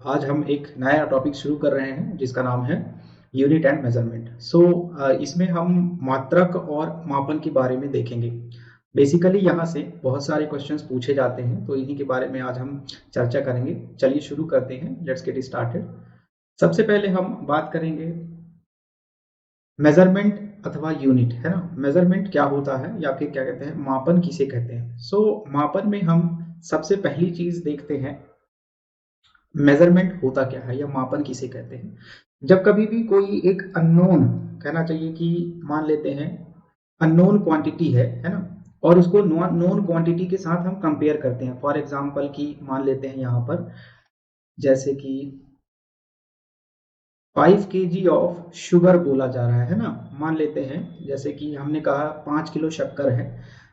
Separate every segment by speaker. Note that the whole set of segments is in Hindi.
Speaker 1: आज हम एक नया टॉपिक शुरू कर रहे हैं जिसका नाम है यूनिट एंड मेजरमेंट। इसमें हम मात्रक और मापन के बारे में देखेंगे। बेसिकली यहाँ से बहुत सारे क्वेश्चंस पूछे जाते हैं, तो इन्हीं के बारे में आज हम चर्चा करेंगे। चलिए शुरू करते हैं, लेट्स गेट स्टार्टेड। सबसे पहले हम बात करेंगे मेजरमेंट अथवा यूनिट, है ना। मेजरमेंट क्या होता है या फिर क्या कहते हैं, मापन किसे कहते हैं। मापन में हम सबसे पहली चीज देखते हैं मेजरमेंट होता क्या है या मापन किसे कहते हैं। जब कभी भी कोई एक अननोन, कहना चाहिए कि मान लेते हैं अननोन क्वांटिटी है ना, और उसको नोन क्वांटिटी के साथ हम कंपेयर करते हैं। फॉर एग्जांपल कि मान लेते हैं यहाँ पर जैसे कि 5 kg ऑफ शुगर बोला जा रहा है ना। मान लेते हैं जैसे कि हमने कहा 5 किलो शक्कर है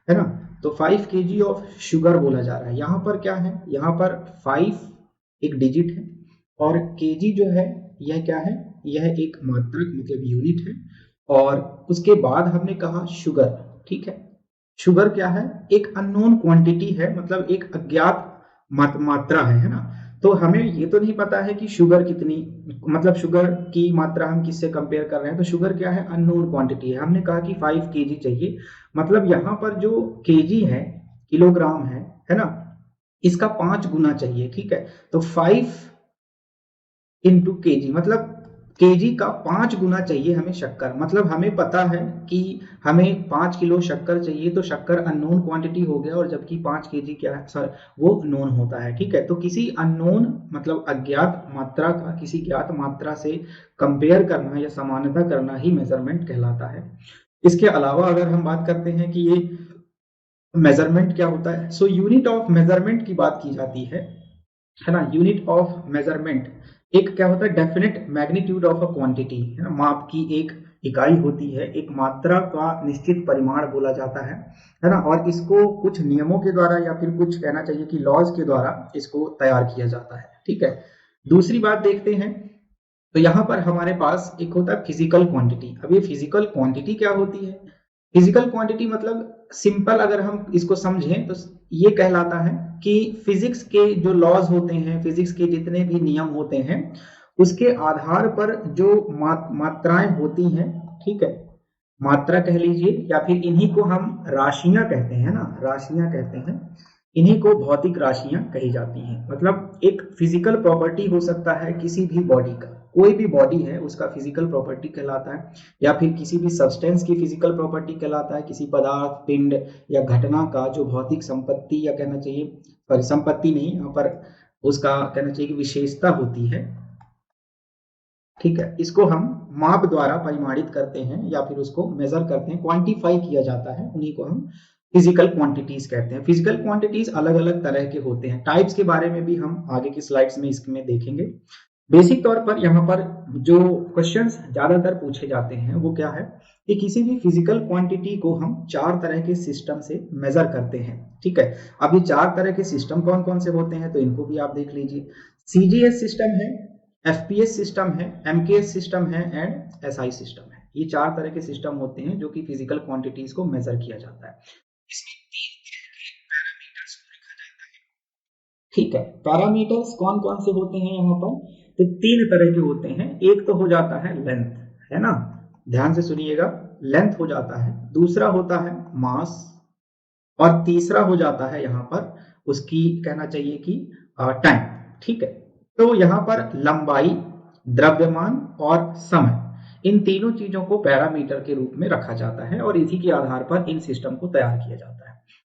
Speaker 1: ना। तो 5 kg ऑफ शुगर बोला जा रहा है। यहाँ पर क्या है, यहाँ पर 5 एक डिजिट है और केजी जो है यह क्या है, यह एक मात्रक मतलब यूनिट है। और उसके बाद हमने कहा शुगर, ठीक है। शुगर क्या है, एक अननोन क्वांटिटी है, मतलब एक अज्ञात मात्रा है ना। तो हमें ये तो नहीं पता है कि शुगर कितनी, मतलब शुगर की मात्रा हम किससे कंपेयर कर रहे हैं। तो शुगर क्या है, अननोन क्वांटिटी है। हमने कहा कि 5 kg चाहिए, मतलब यहाँ पर जो केजी है, किलोग्राम है ना, इसका 5 गुना चाहिए, ठीक है। तो 5 × kg मतलब केजी का 5 गुना चाहिए हमें शक्कर। मतलब हमें पता है कि हमें 5 किलो शक्कर चाहिए, तो शक्कर अननोन क्वांटिटी हो गया, और जबकि 5 kg क्या है, सर वो नोन होता है, ठीक है। तो किसी अननोन मतलब अज्ञात मात्रा का किसी ज्ञात मात्रा से कंपेयर करना या समानता करना ही मेजरमेंट कहलाता है। इसके अलावा अगर हम बात करते हैं कि ये मेजरमेंट क्या होता है, यूनिट ऑफ मेजरमेंट की बात की जाती है ना। यूनिट ऑफ मेजरमेंट एक क्या होता है, definite magnitude of a quantity, है ना। माप की एक इकाई होती है, एक मात्रा का निश्चित परिमाण बोला जाता है ना। और इसको कुछ नियमों के द्वारा या फिर कुछ कहना चाहिए कि लॉज के द्वारा इसको तैयार किया जाता है, ठीक है। दूसरी बात देखते हैं, तो यहाँ पर हमारे पास एक होता है फिजिकल क्वांटिटी। अब ये फिजिकल क्वांटिटी क्या होती है, फिजिकल क्वांटिटी मतलब सिंपल अगर हम इसको समझें तो ये कहलाता है कि फिजिक्स के जो लॉज होते हैं, फिजिक्स के जितने भी नियम होते हैं, उसके आधार पर जो मात्राएं होती हैं, ठीक है, मात्रा कह लीजिए या फिर इन्हीं को हम राशियां कहते हैं ना, राशियां कहते हैं। इन्हीं को भौतिक राशियां कही जाती हैं। मतलब एक फिजिकल प्रॉपर्टी हो सकता है किसी भी बॉडी का, कोई भी बॉडी है उसका फिजिकल प्रॉपर्टी कहलाता है, या फिर किसी भी सब्सटेंस की फिजिकल प्रॉपर्टी कहलाता है, किसी पदार्थ, पिंड या घटना का जो भौतिक संपत्ति या कहना चाहिए, सॉरी संपत्ति नहीं, यहाँ पर उसका कहना चाहिए कि विशेषता होती है, ठीक है। इसको हम माप द्वारा परिमाणित करते हैं या फिर उसको मेजर करते हैं, क्वांटिफाई किया जाता है, उन्हीं को हम फिजिकल क्वांटिटीज कहते हैं। फिजिकल क्वांटिटीज अलग अलग तरह के होते हैं, टाइप्स के बारे में भी हम आगे की स्लाइड्स में इसमें देखेंगे। बेसिक तौर पर यहाँ पर जो क्वेश्चंस ज्यादातर पूछे जाते हैं वो क्या है कि किसी भी फिजिकल क्वांटिटी को हम 4 तरह के सिस्टम से मेजर करते हैं, ठीक है। अब ये 4 तरह के सिस्टम कौन कौन से होते हैं तो इनको भी आप देख लीजिए। सीजीएस सिस्टम है, एफपीएस सिस्टम है, एमकेएस सिस्टम है एंड एसआई सिस्टम है। ये 4 तरह के सिस्टम होते हैं जो कि फिजिकल क्वांटिटीज को मेजर किया जाता है। इसमें 3 पैरामीटर्स को रखा जाता है, ठीक है। पैरामीटर्स कौन कौन से होते हैं यहाँ पर, तो 3 तरह के होते हैं। एक तो हो जाता है लेंथ, है ना, ध्यान से सुनिएगा, लेंथ हो जाता है। दूसरा होता है मास, और तीसरा हो जाता है यहाँ पर उसकी कहना चाहिए कि टाइम, ठीक है। तो यहाँ पर लंबाई, द्रव्यमान और समय, इन तीनों चीजों को पैरामीटर के रूप में रखा जाता है और इसी के आधार पर इन सिस्टम को तैयार किया जाता है।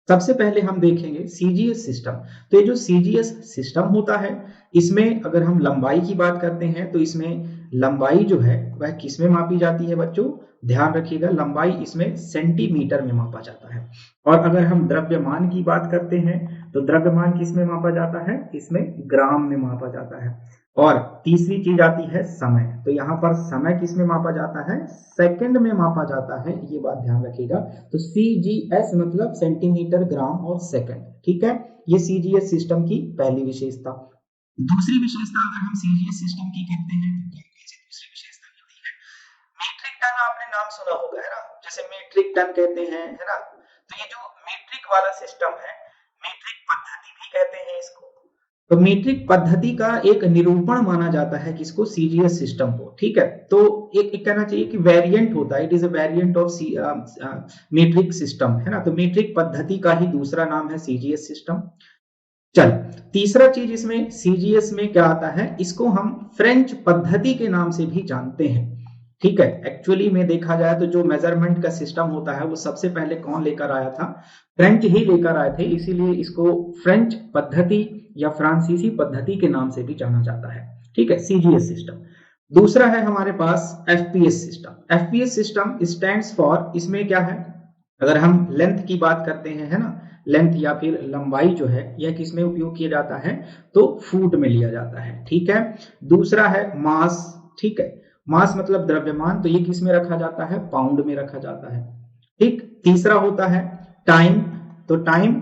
Speaker 1: सबसे पहले हम देखेंगे सीजीएस सिस्टम। तो ये जो सीजीएस सिस्टम होता है, इसमें अगर हम लंबाई की बात करते हैं तो इसमें लंबाई जो है वह किस में मापी जाती है बच्चों, ध्यान रखिएगा, लंबाई इसमें सेंटीमीटर में मापा जाता है। और अगर हम द्रव्यमान की बात करते हैं तो द्रव्यमान किस में मापा जाता है, इसमें ग्राम में मापा जाता है। और तीसरी चीज आती है समय। तो यहाँ पर समय किस में मापा जाता है, सेकंड में मापा जाता है, ये बात ध्यान रखिएगा। तो सीजीएस मतलब सेंटीमीटर, ग्राम और सेकंड, ठीक है। ये सीजीएस सिस्टम की पहली विशेषता। दूसरी विशेषता अगर हम सीजीएस सिस्टम की कहते हैं तो दूसरी विशेषता होती है मीट्रिक टन। आपने नाम सुना होगा, है ना, जैसे मीट्रिक टन कहते हैं, है ना। तो ये जो मीट्रिक वाला सिस्टम है, मीट्रिक पद्धति भी कहते हैं इसको, तो मीट्रिक पद्धति का एक निरूपण माना जाता है किसको, सीजीएस सिस्टम को, ठीक है। तो एक कहना चाहिए कि वेरिएंट होता है, it is a variant of metric system, है ना। तो मीट्रिक पद्धति का ही दूसरा नाम है सीजीएस सिस्टम। चल, तीसरा चीज इसमें सीजीएस में क्या आता है, इसको हम फ्रेंच पद्धति के नाम से भी जानते हैं, ठीक है। एक्चुअली में देखा जाए तो जो मेजरमेंट का सिस्टम होता है वो सबसे पहले कौन लेकर आया था, फ्रेंच ही लेकर आए थे, इसीलिए इसको फ्रेंच पद्धति या फ्रांसीसी पद्धति के नाम से भी जाना जाता है, ठीक है, सीजीएस सिस्टम। दूसरा है हमारे पास FPS system. FPS system stands for, इसमें क्या है, अगर हम लेंथ की बात करते हैं, है ना, लेंथ या फिर लंबाई जो है यह किस में उपयोग किया जाता है, तो फुट में लिया जाता है, ठीक है। दूसरा है मास, ठीक है, मास मतलब द्रव्यमान, तो ये किस में रखा जाता है, पाउंड में रखा जाता है, ठीक। तीसरा होता है टाइम, तो टाइम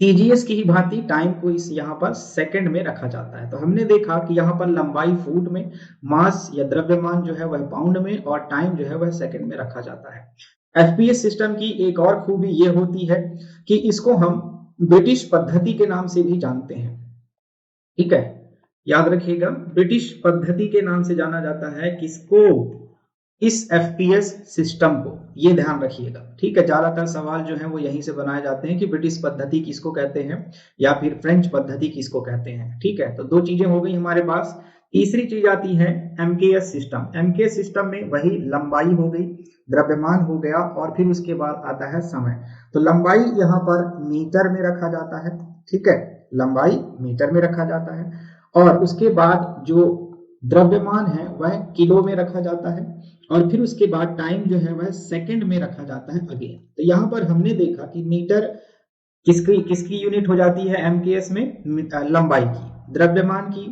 Speaker 1: टीजीएस की ही भांति टाइम को इस यहाँ पर सेकंड में रखा जाता है। तो हमने देखा कि यहाँ पर लंबाई फुट में, मास या द्रव्यमान जो है वह पाउंड में, और टाइम जो है वह सेकंड में रखा जाता है। एफपीएस सिस्टम की एक और खूबी ये होती है कि इसको हम ब्रिटिश पद्धति के नाम से भी जानते हैं, ठीक है, याद रखिएगा, ब्रिटिश पद्धति के नाम से जाना जाता है किसको, इस एफपीएस सिस्टम को, ये ध्यान रखिएगा, ठीक है। ज्यादातर सवाल जो है वो यहीं से बनाए जाते हैं कि ब्रिटिश पद्धति किसको कहते हैं या फिर फ्रेंच पद्धति किसको कहते हैं, ठीक है। तो दो चीजें हो गई हमारे पास। तीसरी चीज आती है एमकेएस सिस्टम। एमकेएस सिस्टम में वही लंबाई हो गई, द्रव्यमान हो गया, और फिर उसके बाद आता है समय। तो लंबाई यहाँ पर मीटर में रखा जाता है, ठीक है, लंबाई मीटर में रखा जाता है, और उसके बाद जो द्रव्यमान है वह किलो में रखा जाता है, और फिर उसके बाद टाइम जो है वह सेकंड में रखा जाता है अगेन। तो यहाँ पर हमने देखा कि मीटर किसकी किसकी यूनिट हो जाती है एमकेएस में, लंबाई की, द्रव्यमान की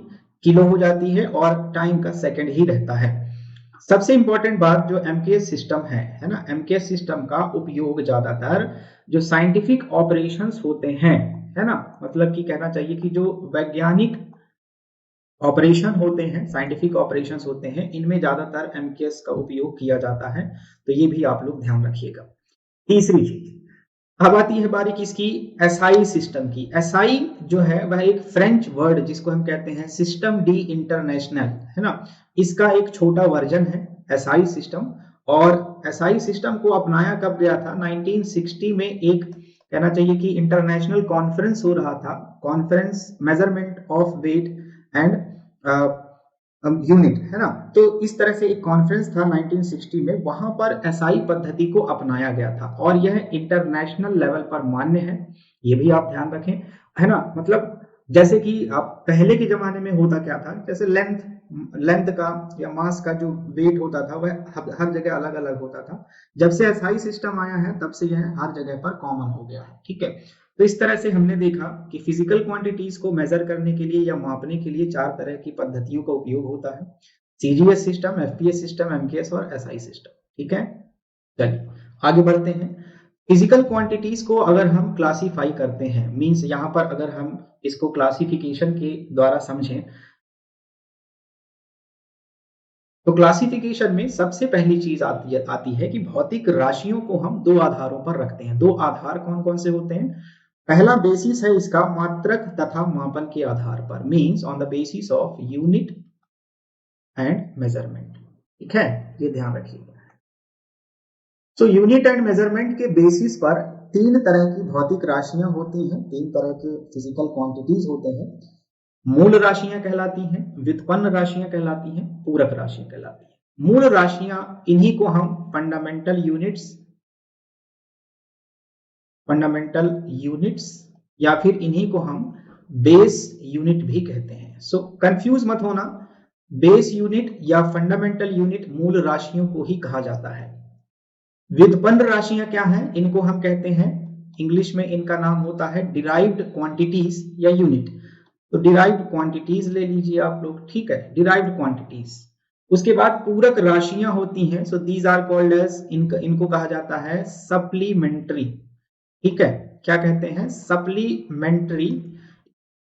Speaker 1: किलो हो जाती है, और टाइम का सेकंड ही रहता है। सबसे इंपॉर्टेंट बात, जो एमकेएस सिस्टम है ना, एमकेएस सिस्टम का उपयोग ज्यादातर जो साइंटिफिक ऑपरेशंस होते हैं, है ना, मतलब कि कहना चाहिए कि जो वैज्ञानिक ऑपरेशन होते हैं, साइंटिफिक ऑपरेशंस होते हैं, इनमें ज्यादातर एमकेएस का उपयोग किया जाता है। तो ये भी आप लोग ध्यान रखिएगा। तीसरी चीज, अब आती है बारी किसकी, एसआई सिस्टम की। एसआई जो है वह एक फ्रेंच वर्ड जिसको हम कहते हैं सिस्टम डी इंटरनेशनल, है ना, इसका एक छोटा वर्जन है एसआई सिस्टम। और एसआई सिस्टम को अपनाया कब गया था, 1960 में एक कहना चाहिए कि इंटरनेशनल कॉन्फ्रेंस हो रहा था, conference measurement of weight and unit, है ना। तो इस तरह से एक कॉन्फ्रेंस था 1960 में, वहां पर एसआई पद्धति को अपनाया गया था, और यह इंटरनेशनल लेवल पर मान्य है, ये भी आप ध्यान रखें, है ना। मतलब जैसे कि आप पहले के जमाने में होता क्या था, जैसे लेंथ का या मास का जो वेट होता था वह हर जगह अलग अलग होता था। जब से एसआई सिस्टम आया है तब से यह हर जगह पर कॉमन हो गया है, ठीक है। तो इस तरह से हमने देखा कि फिजिकल क्वांटिटीज को मेजर करने के लिए या मापने के लिए चार तरह की पद्धतियों का उपयोग होता है, CGS system, FPS system, MKS और एसआई सिस्टम, ठीक है। चलिए आगे बढ़ते हैं। फिजिकल क्वांटिटीज को अगर हम क्लासीफाई करते हैं, मींस यहाँ पर अगर हम इसको क्लासिफिकेशन के द्वारा समझें, तो क्लासिफिकेशन में सबसे पहली चीज आती है कि भौतिक राशियों को हम दो आधारों पर रखते हैं। दो आधार कौन कौन से होते हैं, पहला बेसिस है इसका मात्रक तथा मापन के आधार पर, means on the basis of unit and measurement, ठीक है, ये ध्यान रखिएगा। तो यूनिट एंड मेजरमेंट के बेसिस पर तीन तरह की भौतिक राशियां होती हैं, तीन तरह के फिजिकल क्वांटिटीज होते हैं। मूल राशियां कहलाती हैं, व्युत्पन्न राशियां कहलाती हैं, पूरक राशियां कहलाती हैं। मूल राशियां, इन्हीं को हम फंडामेंटल यूनिट्स या फिर इन्हीं को हम बेस यूनिट भी कहते हैं। सो कंफ्यूज मत होना, बेस यूनिट या फंडामेंटल यूनिट मूल राशियों को ही कहा जाता है। व्युत्पन्न राशियां क्या हैं, इनको हम कहते हैं, इंग्लिश में इनका नाम होता है डिराइव्ड क्वांटिटीज या यूनिट। तो डिराइव्ड क्वांटिटीज ले लीजिए आप लोग, ठीक है, डिराइव्ड क्वांटिटीज। उसके बाद पूरक राशियां होती हैं, so these are called as, इनको कहा जाता है सप्लीमेंट्री, ठीक है, क्या कहते हैं, सप्लीमेंट्री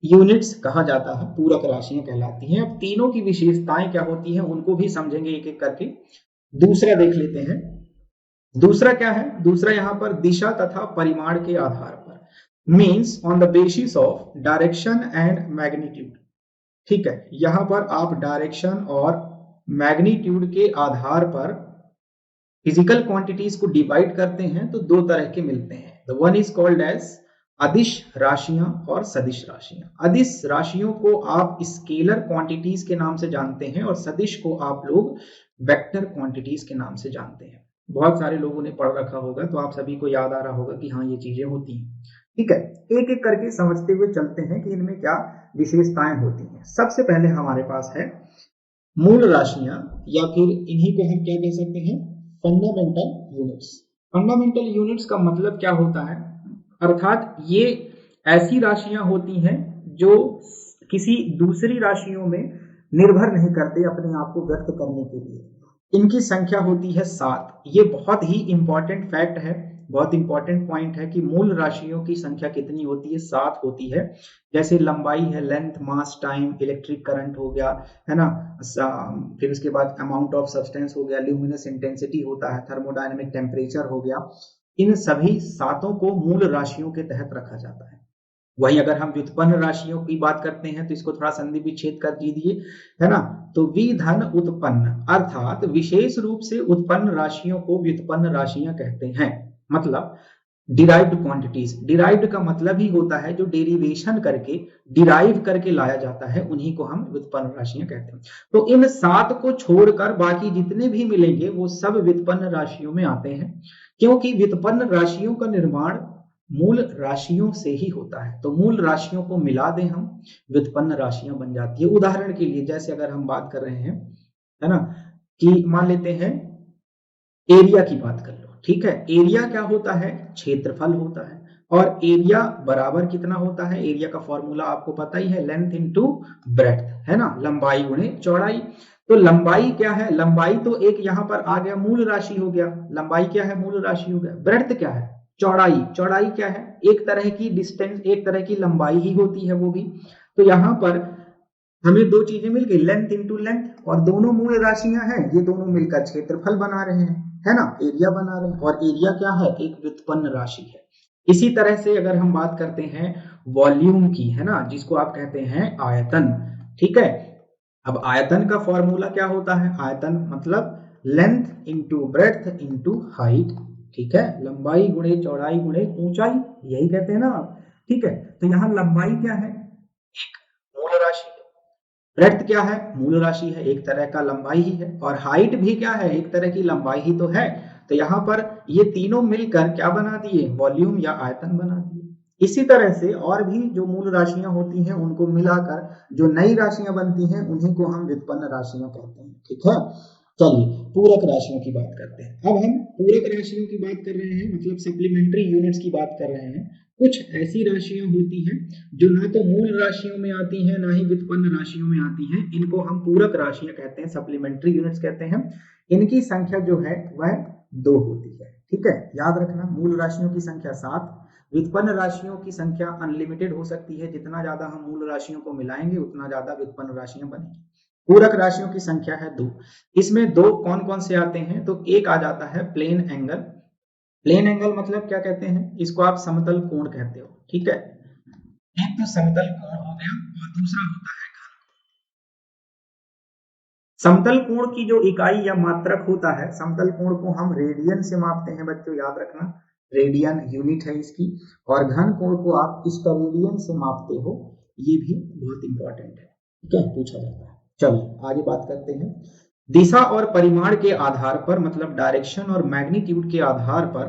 Speaker 1: यूनिट्स कहा जाता है, पूरक राशियां कहलाती हैं। अब तीनों की विशेषताएं क्या होती हैं उनको भी समझेंगे एक एक करके। दूसरा देख लेते हैं, दूसरा क्या है, दूसरा यहाँ पर दिशा तथा परिमाण के आधार पर। Means on the basis of direction and magnitude. ठीक है, यहां पर आप डायरेक्शन और मैग्नीट्यूड के आधार पर फिजिकल क्वांटिटीज को डिवाइड करते हैं तो दो तरह के मिलते हैं। The one is called as अदिश राशियां और सदिश राशियां। अदिश राशियों को आप स्केलर क्वांटिटीज के नाम से जानते हैं और सदिश को आप लोग वेक्टर क्वांटिटीज के नाम से जानते हैं। बहुत सारे लोगों ने पढ़ रखा होगा तो आप सभी को याद आ रहा होगा कि हाँ ये चीजें होती हैं। ठीक है, एक एक करके समझते हुए चलते हैं कि इनमें क्या विशेषताएं होती हैं। सबसे पहले हमारे पास है मूल राशियां, या फिर इन्हीं को हम क्या कह सकते हैं, फंडामेंटल यूनिट्स। फंडामेंटल यूनिट्स का मतलब क्या होता है, अर्थात ये ऐसी राशियां होती हैं जो किसी दूसरी राशियों में निर्भर नहीं करते अपने आप को व्यक्त करने के लिए। इनकी संख्या होती है 7। ये बहुत ही इंपॉर्टेंट फैक्ट है, बहुत इंपॉर्टेंट पॉइंट है कि मूल राशियों की संख्या कितनी होती है, 7 होती है। जैसे लंबाई है, लेंथ, मास, टाइम, इलेक्ट्रिक करंट हो गया, है ना, फिर उसके बाद अमाउंट ऑफ सब्सटेंस हो गया, ल्यूमिनस इंटेंसिटी होता है, थर्मोडायनेमिक टेम्परेचर हो गया। इन सभी सातों को मूल राशियों के तहत रखा जाता है। वही अगर हम व्युत्पन्न राशियों की बात करते हैं तो इसको थोड़ा संधि विच्छेद कर दीजिए, है ना। तो विधन उत्पन्न अर्थात विशेष रूप से उत्पन्न राशियों को व्युत्पन्न राशियां कहते हैं। मतलब डिराइव्ड क्वांटिटीज, डिराइव्ड का मतलब ही होता है जो डेरिवेशन करके, डिराइव करके लाया जाता है, उन्हीं को हम व्युत्पन्न राशियां कहते हैं। तो इन 7 को छोड़कर बाकी जितने भी मिलेंगे वो सब व्युत्पन्न राशियों में आते हैं, क्योंकि व्युत्पन्न राशियों का निर्माण मूल राशियों से ही होता है। तो मूल राशियों को मिला दें हम, व्युत्पन्न राशियां बन जाती है। उदाहरण के लिए जैसे अगर हम बात कर रहे हैं, है ना, कि मान लेते हैं एरिया की बात कर लो। ठीक है, एरिया क्या होता है, क्षेत्रफल होता है। और एरिया बराबर कितना होता है, एरिया का फॉर्मूला आपको पता ही है, लेंथ इनटू ब्रेड्थ, है ना, लंबाई गुणे चौड़ाई। तो लंबाई क्या है, लंबाई तो एक यहाँ पर आ गया, मूल राशि हो गया, लंबाई क्या है, मूल राशि हो गया। ब्रेड्थ क्या है, चौड़ाई, चौड़ाई क्या है, एक तरह की डिस्टेंस, एक तरह की लंबाई ही होती है वो भी। तो यहाँ पर हमें दो चीजें मिल गई, लेंथ इंटू लेंथ, और दोनों मूल राशियां हैं, ये दोनों मिलकर क्षेत्रफल बना रहे हैं, है ना, एरिया बना रहे हैं। और एरिया क्या है, एक व्युत्पन्न राशि है। इसी तरह से अगर हम बात करते हैं वॉल्यूम की, है ना, जिसको आप कहते हैं आयतन। ठीक है, अब आयतन का फॉर्मूला क्या होता है, आयतन मतलब length into breadth into height. ठीक है, लंबाई गुणे चौड़ाई गुणे ऊंचाई, यही कहते हैं ना आप। ठीक है, तो यहाँ लंबाई क्या है, एक मूल राशि है। ब्रेड्थ क्या है, मूल राशि है, एक तरह का लंबाई ही है। और हाइट भी क्या है, एक तरह की लंबाई ही तो है। तो यहाँ पर ये तीनों मिलकर क्या बना दिए, वॉल्यूम या आयतन बना दिए। इसी तरह से और भी जो मूल राशियां होती हैं उनको मिलाकर जो नई राशियां बनती हैं उन्हीं को हम व्युत्पन्न राशियां कहते हैं। ठीक है, चलिए पूरक राशियों की बात करते हैं। अब हम पूरक राशियों की बात कर रहे हैं, मतलब सप्लीमेंट्री यूनिट्स की बात कर रहे हैं। कुछ ऐसी राशियां होती हैं जो ना तो मूल राशियों में आती हैं ना ही व्युत्पन्न राशियों में आती हैं, इनको हम पूरक राशियां कहते हैं, सप्लीमेंट्री यूनिट्स कहते हैं। इनकी संख्या जो है वह 2 होती है। ठीक है, याद रखना, मूल राशियों की संख्या 7, व्युत्पन्न राशियों की संख्या अनलिमिटेड हो सकती है, जितना ज्यादा हम मूल राशियों को मिलाएंगे उतना ज्यादा व्युत्पन्न राशियां बनेंगी। पूरक राशियों की संख्या है 2। इसमें दो कौन कौन से आते हैं, तो एक आ जाता है प्लेन एंगल। प्लेन एंगल मतलब क्या कहते हैं, इसको आप समतल कोण कहते हो। ठीक है, एक तो समतल कोण हो गया और दूसरा होता है घन। समतल कोण की जो इकाई या मात्रक होता है, समतल कोण को हम रेडियन से मापते हैं बच्चों, याद रखना, रेडियन यूनिट है इसकी। और घन कोण को आप स्टेरेडियन से मापते हो, ये भी बहुत इंपॉर्टेंट है। ठीक है, पूछा जाता है। चलिए आगे बात करते हैं। दिशा और परिमाण के आधार पर, मतलब डायरेक्शन और मैग्नीट्यूड के आधार पर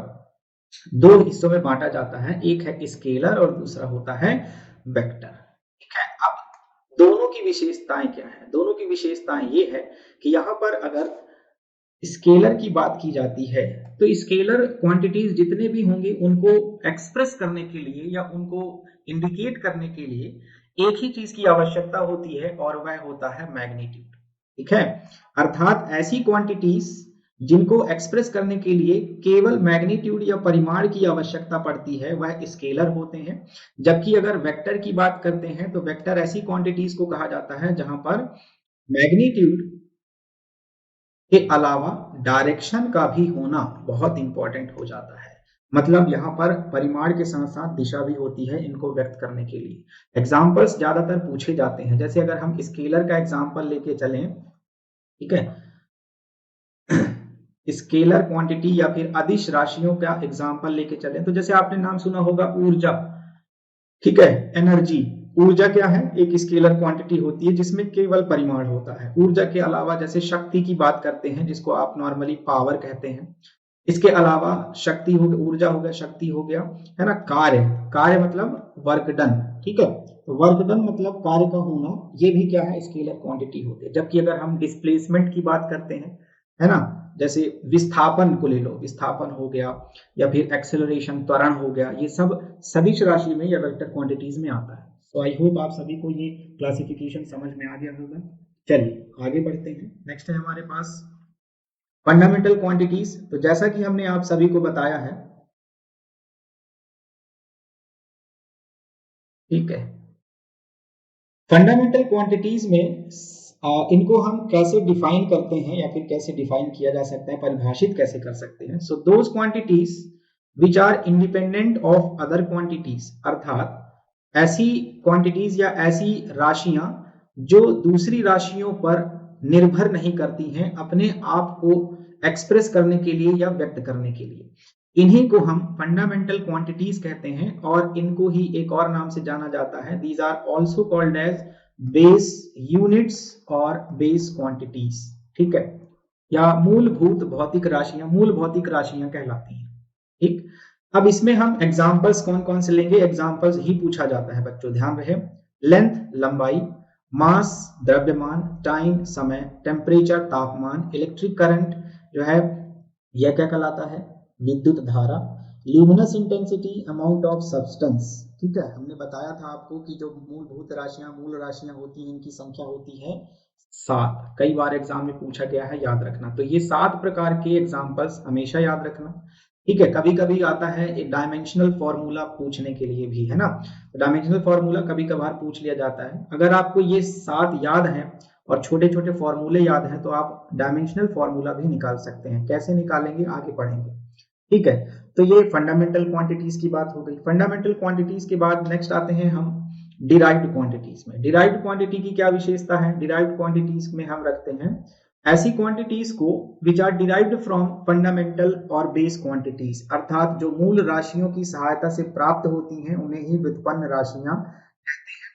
Speaker 1: दो हिस्सों में बांटा जाता है, एक है स्केलर और दूसरा होता है वेक्टर। ठीक है, अब दोनों की विशेषताएं क्या है, दोनों की विशेषताएं ये है कि यहाँ पर अगर स्केलर की बात की जाती है तो स्केलर क्वांटिटीज जितने भी होंगे उनको एक्सप्रेस करने के लिए या उनको इंडिकेट करने के लिए एक ही चीज की आवश्यकता होती है और वह होता है मैग्नीट्यूड। ठीक है, अर्थात ऐसी क्वांटिटीज जिनको एक्सप्रेस करने के लिए केवल मैग्नीट्यूड या परिमाण की आवश्यकता पड़ती है वह स्केलर होते हैं। जबकि अगर वेक्टर की बात करते हैं तो वेक्टर ऐसी क्वांटिटीज को कहा जाता है जहां पर मैग्नीट्यूड के अलावा डायरेक्शन का भी होना बहुत इंपॉर्टेंट हो जाता है। मतलब यहाँ पर परिमाण के साथ साथ दिशा भी होती है इनको व्यक्त करने के लिए। एग्जाम्पल्स ज्यादातर पूछे जाते हैं, जैसे अगर हम स्केलर का एग्जाम्पल लेके चलें, ठीक है, स्केलर क्वांटिटी या फिर अदिश राशियों का एग्जाम्पल लेके चलें, तो जैसे आपने नाम सुना होगा ऊर्जा, ठीक है, एनर्जी। ऊर्जा क्या है, एक स्केलर क्वांटिटी होती है जिसमें केवल परिमाण होता है। ऊर्जा के अलावा जैसे शक्ति की बात करते हैं जिसको आप नॉर्मली पावर कहते हैं, इसके अलावा शक्ति हो गया, ऊर्जा हो गया, शक्ति हो गया, है ना। कार्य, कार्य मतलब वर्क डन, ठीक है, तो वर्क डन मतलब कार्य का होना, ये भी क्या है, स्केलर क्वांटिटी होती है। जबकि अगर हम डिस्प्लेसमेंट की बात करते हैं, है ना, जैसे विस्थापन को ले लो, विस्थापन हो गया या फिर एक्सेलरेशन, त्वरण हो गया, ये सब सदिश राशि में या वेक्टर क्वांटिटीज में आता है। तो आई होप आप सभी को ये क्लासिफिकेशन समझ में आ गया होगा। चलिए आगे बढ़ते हैं। नेक्स्ट है हमारे पास फंडामेंटल क्वांटिटीज। तो जैसा कि हमने आप सभी को बताया है, ठीक है, फंडामेंटल क्वांटिटीज में इनको हम कैसे डिफाइन करते हैं या फिर कैसे डिफाइन किया जा सकता है, परिभाषित कैसे कर सकते हैं। So those quantities which are independent of other quantities, अर्थात ऐसी क्वांटिटीज या ऐसी राशियां जो दूसरी राशियों पर निर्भर नहीं करती हैं अपने आप को एक्सप्रेस करने के लिए या व्यक्त करने के लिए, इन्हीं को हम फंडामेंटल क्वांटिटीज कहते हैं। और इनको ही एक और नाम से जाना जाता है, these are also called as base units और बेस क्वांटिटीज, ठीक है, या मूलभूत भौतिक राशियां, मूल भौतिक राशियां कहलाती हैं, ठीक। अब इसमें हम एग्जांपल्स कौन कौन से लेंगे, एग्जांपल्स ही पूछा जाता है बच्चों, ध्यान रहे। लेंथ लंबाई, मास द्रव्यमान, टाइम समय, टेम्परेचर तापमान, इलेक्ट्रिक करंट जो है यह क्या कहलाता है, विद्युत धारा, luminous intensity, amount of substance, ठीक है। हमने बताया था आपको कि जो मूलभूत राशियां, मूल राशियां होती हैं, इनकी संख्या होती है 7। कई बार एग्जाम में पूछा गया है, याद रखना। तो ये 7 प्रकार के एग्जाम्पल्स हमेशा याद रखना, ठीक है। कभी कभी आता है एक डायमेंशनल फॉर्मूला पूछने के लिए भी, है ना, डायमेंशनल फॉर्मूला कभी कभार पूछ लिया जाता है। अगर आपको ये 7 याद है और छोटे छोटे फॉर्मूले याद हैं तो आप डायमेंशनल फॉर्मूला भी निकाल सकते हैं। कैसे निकालेंगे आगे पढ़ेंगे, ठीक है। तो ये फंडामेंटल क्वांटिटीज की बात हो गई। फंडामेंटल क्वांटिटीज के बाद नेक्स्ट आते हैं हम डिराइव्ड क्वांटिटीज में। डिराइव्ड क्वांटिटी की क्या विशेषता है, डिराइव्ड क्वांटिटीज में हम रखते हैं ऐसी क्वांटिटीज को which are derived from fundamental और बेस क्वांटिटीज, अर्थात जो मूल राशियों की सहायता से प्राप्त होती हैं उन्हें ही व्युत्पन्न राशियां कहते हैं।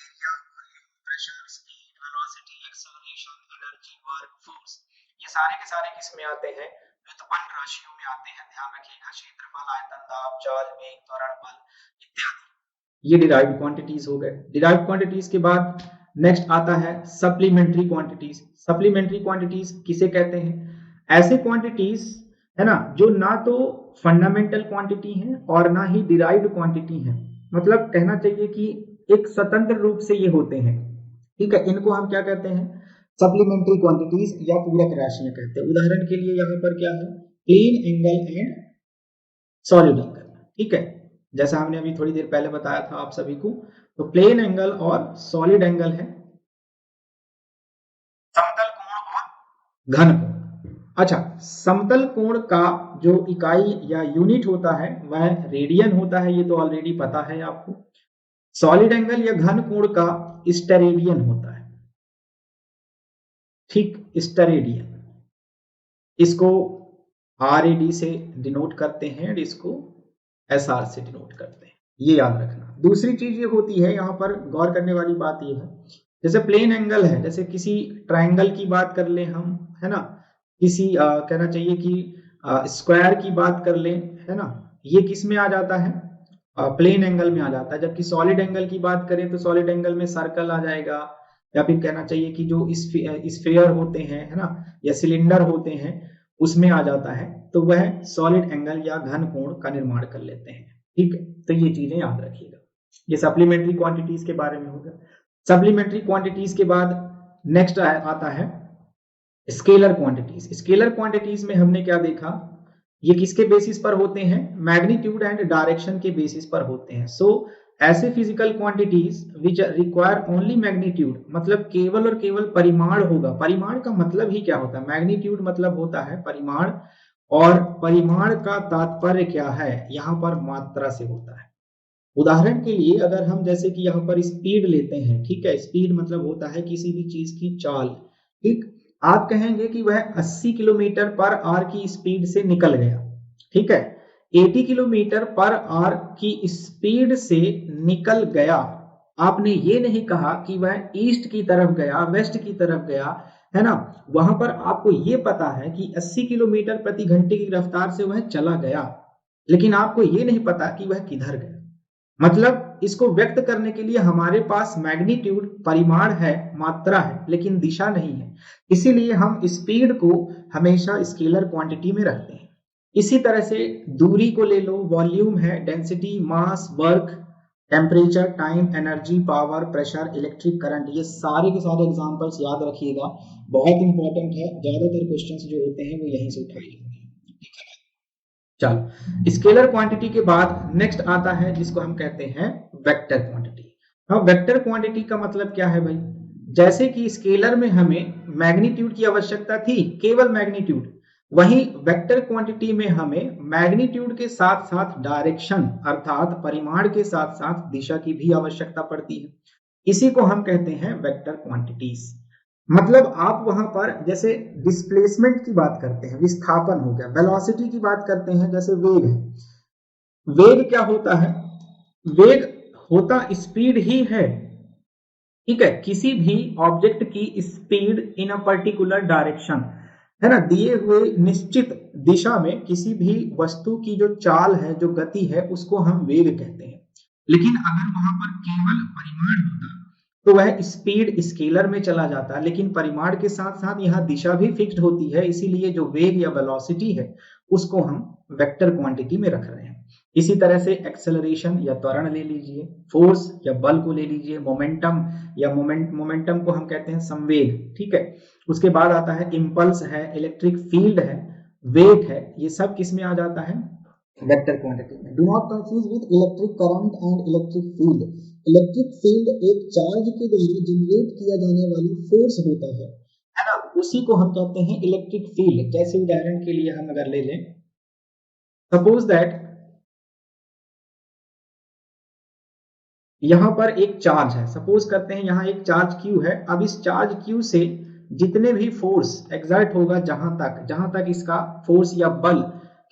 Speaker 1: Area, volume, pressure, speed, velocity, acceleration, energy, work, force, ये सारे के सारे किस में आते हैं, व्युत्पन्न राशियों में आते हैं। ध्यान रखिएगा, क्षेत्रफल, आयतन, दाब, चाल, वेग, त्वरण, बल इत्यादि, ये डिराइव्ड क्वांटिटीज हो गए। डिराइव्ड क्वांटिटीज के बाद नेक्स्ट आता है सप्लीमेंट्री क्वांटिटीज। सप्लीमेंट्री क्वांटिटीज किसे कहते हैं, ऐसे क्वांटिटीज, है ना, जो ना तो फंडामेंटल क्वांटिटी है और ना ही डिराइव्ड क्वांटिटी है, मतलब कहना चाहिए कि एक स्वतंत्र रूप से ये होते हैं, ठीक है। इनको हम क्या कहते हैं, सप्लीमेंट्री क्वांटिटीज या पूरक राशियां कहते हैं। उदाहरण के लिए यहाँ पर क्या है, plane angle and solid angle, ठीक है, जैसा हमने अभी थोड़ी देर पहले बताया था आप सभी को। तो प्लेन एंगल और सॉलिड एंगल है समतल कोण और घन कोण। अच्छा, समतल कोण का जो इकाई या यूनिट होता है वह रेडियन होता है, ये तो ऑलरेडी पता है आपको। सॉलिड एंगल या घन कोण का स्टेरेडियन होता है, ठीक, स्टेरेडियन, इसको RAD से डिनोट करते हैं और इसको SR से डिनोट करते हैं, ये याद रखना। दूसरी चीज ये होती है, यहाँ पर गौर करने वाली बात ये है, जैसे प्लेन एंगल है, जैसे किसी ट्रायंगल की बात कर ले हम, है ना, किसी कहना चाहिए कि स्क्वायर की बात कर ले, है ना, ये किस में आ जाता है, प्लेन एंगल में आ जाता है। जबकि सॉलिड एंगल की बात करें तो सॉलिड एंगल में सर्कल आ जाएगा, या फिर कहना चाहिए कि जो स्फीयर होते हैं, है ना, या सिलेंडर होते हैं, उसमें आ जाता है, तो वह सॉलिड एंगल या घन कोण का निर्माण कर लेते हैं, ठीक है। तो ये चीजें याद रखिएगा, ये सप्लीमेंट्री क्वांटिटीज के बारे में होगा। सप्लीमेंट्री क्वांटिटीज के बाद नेक्स्ट आता है स्केलर क्वांटिटीज। स्केलर क्वांटिटीज में हमने क्या देखा, ये किसके बेसिस पर होते हैं, मैग्नीट्यूड एंड डायरेक्शन के बेसिस पर होते हैं। सो ऐसे physical quantities which require only magnitude, मतलब केवल और केवल परिमाण होगा। परिमाण का मतलब ही क्या होता है, मैग्नीट्यूड मतलब होता है परिमाण, और परिमाण का तात्पर्य क्या है, यहाँ पर मात्रा से होता है। उदाहरण के लिए अगर हम जैसे कि यहाँ पर स्पीड लेते हैं, ठीक है, स्पीड मतलब होता है किसी भी चीज की चाल, ठीक। आप कहेंगे कि वह 80 किलोमीटर पर आवर की स्पीड से निकल गया, ठीक है, 80 किलोमीटर पर आवर की स्पीड से निकल गया। आपने ये नहीं कहा कि वह ईस्ट की तरफ गया, वेस्ट की तरफ गया, है ना। वहां पर आपको ये पता है कि 80 किलोमीटर प्रति घंटे की रफ्तार से वह चला गया, लेकिन आपको ये नहीं पता कि वह किधर गया। मतलब इसको व्यक्त करने के लिए हमारे पास मैग्नीट्यूड परिमाण है, मात्रा है, लेकिन दिशा नहीं है। इसीलिए हम स्पीड को हमेशा स्केलर क्वांटिटी में रखते हैं। इसी तरह से दूरी को ले लो, वॉल्यूम है, density, mass, work, temperature, time, energy, power, pressure, electric current, ये सारे के सारे एग्जांपल्स याद रखिएगा, बहुत इंपॉर्टेंट है। ज्यादातर क्वेश्चंस जो होते हैं वो यहीं से उठाए जाते हैं। चलो, स्केलर क्वांटिटी के बाद नेक्स्ट आता है जिसको हम कहते हैं वेक्टर क्वांटिटी। अब वेक्टर क्वांटिटी का मतलब क्या है भाई, जैसे कि स्केलर में हमें मैग्नीट्यूड की आवश्यकता थी, केवल मैग्नीट्यूड, वहीं वेक्टर क्वांटिटी में हमें मैग्नीट्यूड के साथ साथ डायरेक्शन अर्थात परिमाण के साथ साथ दिशा की भी आवश्यकता पड़ती है। इसी को हम कहते हैं वेक्टर क्वांटिटीज। मतलब आप वहां पर जैसे डिस्प्लेसमेंट की बात करते हैं, विस्थापन हो गया, वेलोसिटी की बात करते हैं, जैसे वेग है, वेग क्या होता है, वेग होता स्पीड ही है, ठीक है, किसी भी ऑब्जेक्ट की speed in a particular direction, है ना, दिए हुए निश्चित दिशा में किसी भी वस्तु की जो चाल है, जो गति है, उसको हम वेग कहते हैं। लेकिन अगर वहां पर केवल परिमाण होता तो वह स्पीड स्केलर में चला जाता, लेकिन परिमाण के साथ साथ यहाँ दिशा भी फिक्स्ड होती है, इसीलिए जो वेग या वेलोसिटी है उसको हम वेक्टर क्वांटिटी में रख रहे हैं। इसी तरह से एक्सेलरेशन या त्वरण ले लीजिए, फोर्स या बल को ले लीजिए, मोमेंटम या मोमेंटम को हम कहते हैं संवेग, ठीक है। उसके बाद आता है इम्पल्स है, इलेक्ट्रिक फील्ड है, वेट है, ये सब किस में आ जाता है, वेक्टर क्वांटिटी में। Do not confuse with electric current and electric field. Electric field एक चार्ज के द्वारा जनरेट किया जाने वाला फोर्स होता है ना, उसी को हम कहते हैं इलेक्ट्रिक फील्ड। जैसे उदाहरण के लिए हम अगर ले लें, सपोज दैट यहां पर एक चार्ज है, सपोज करते हैं यहां एक चार्ज Q है। अब इस चार्ज Q से जितने भी फोर्स एग्जर्ट होगा, जहां तक इसका फोर्स या बल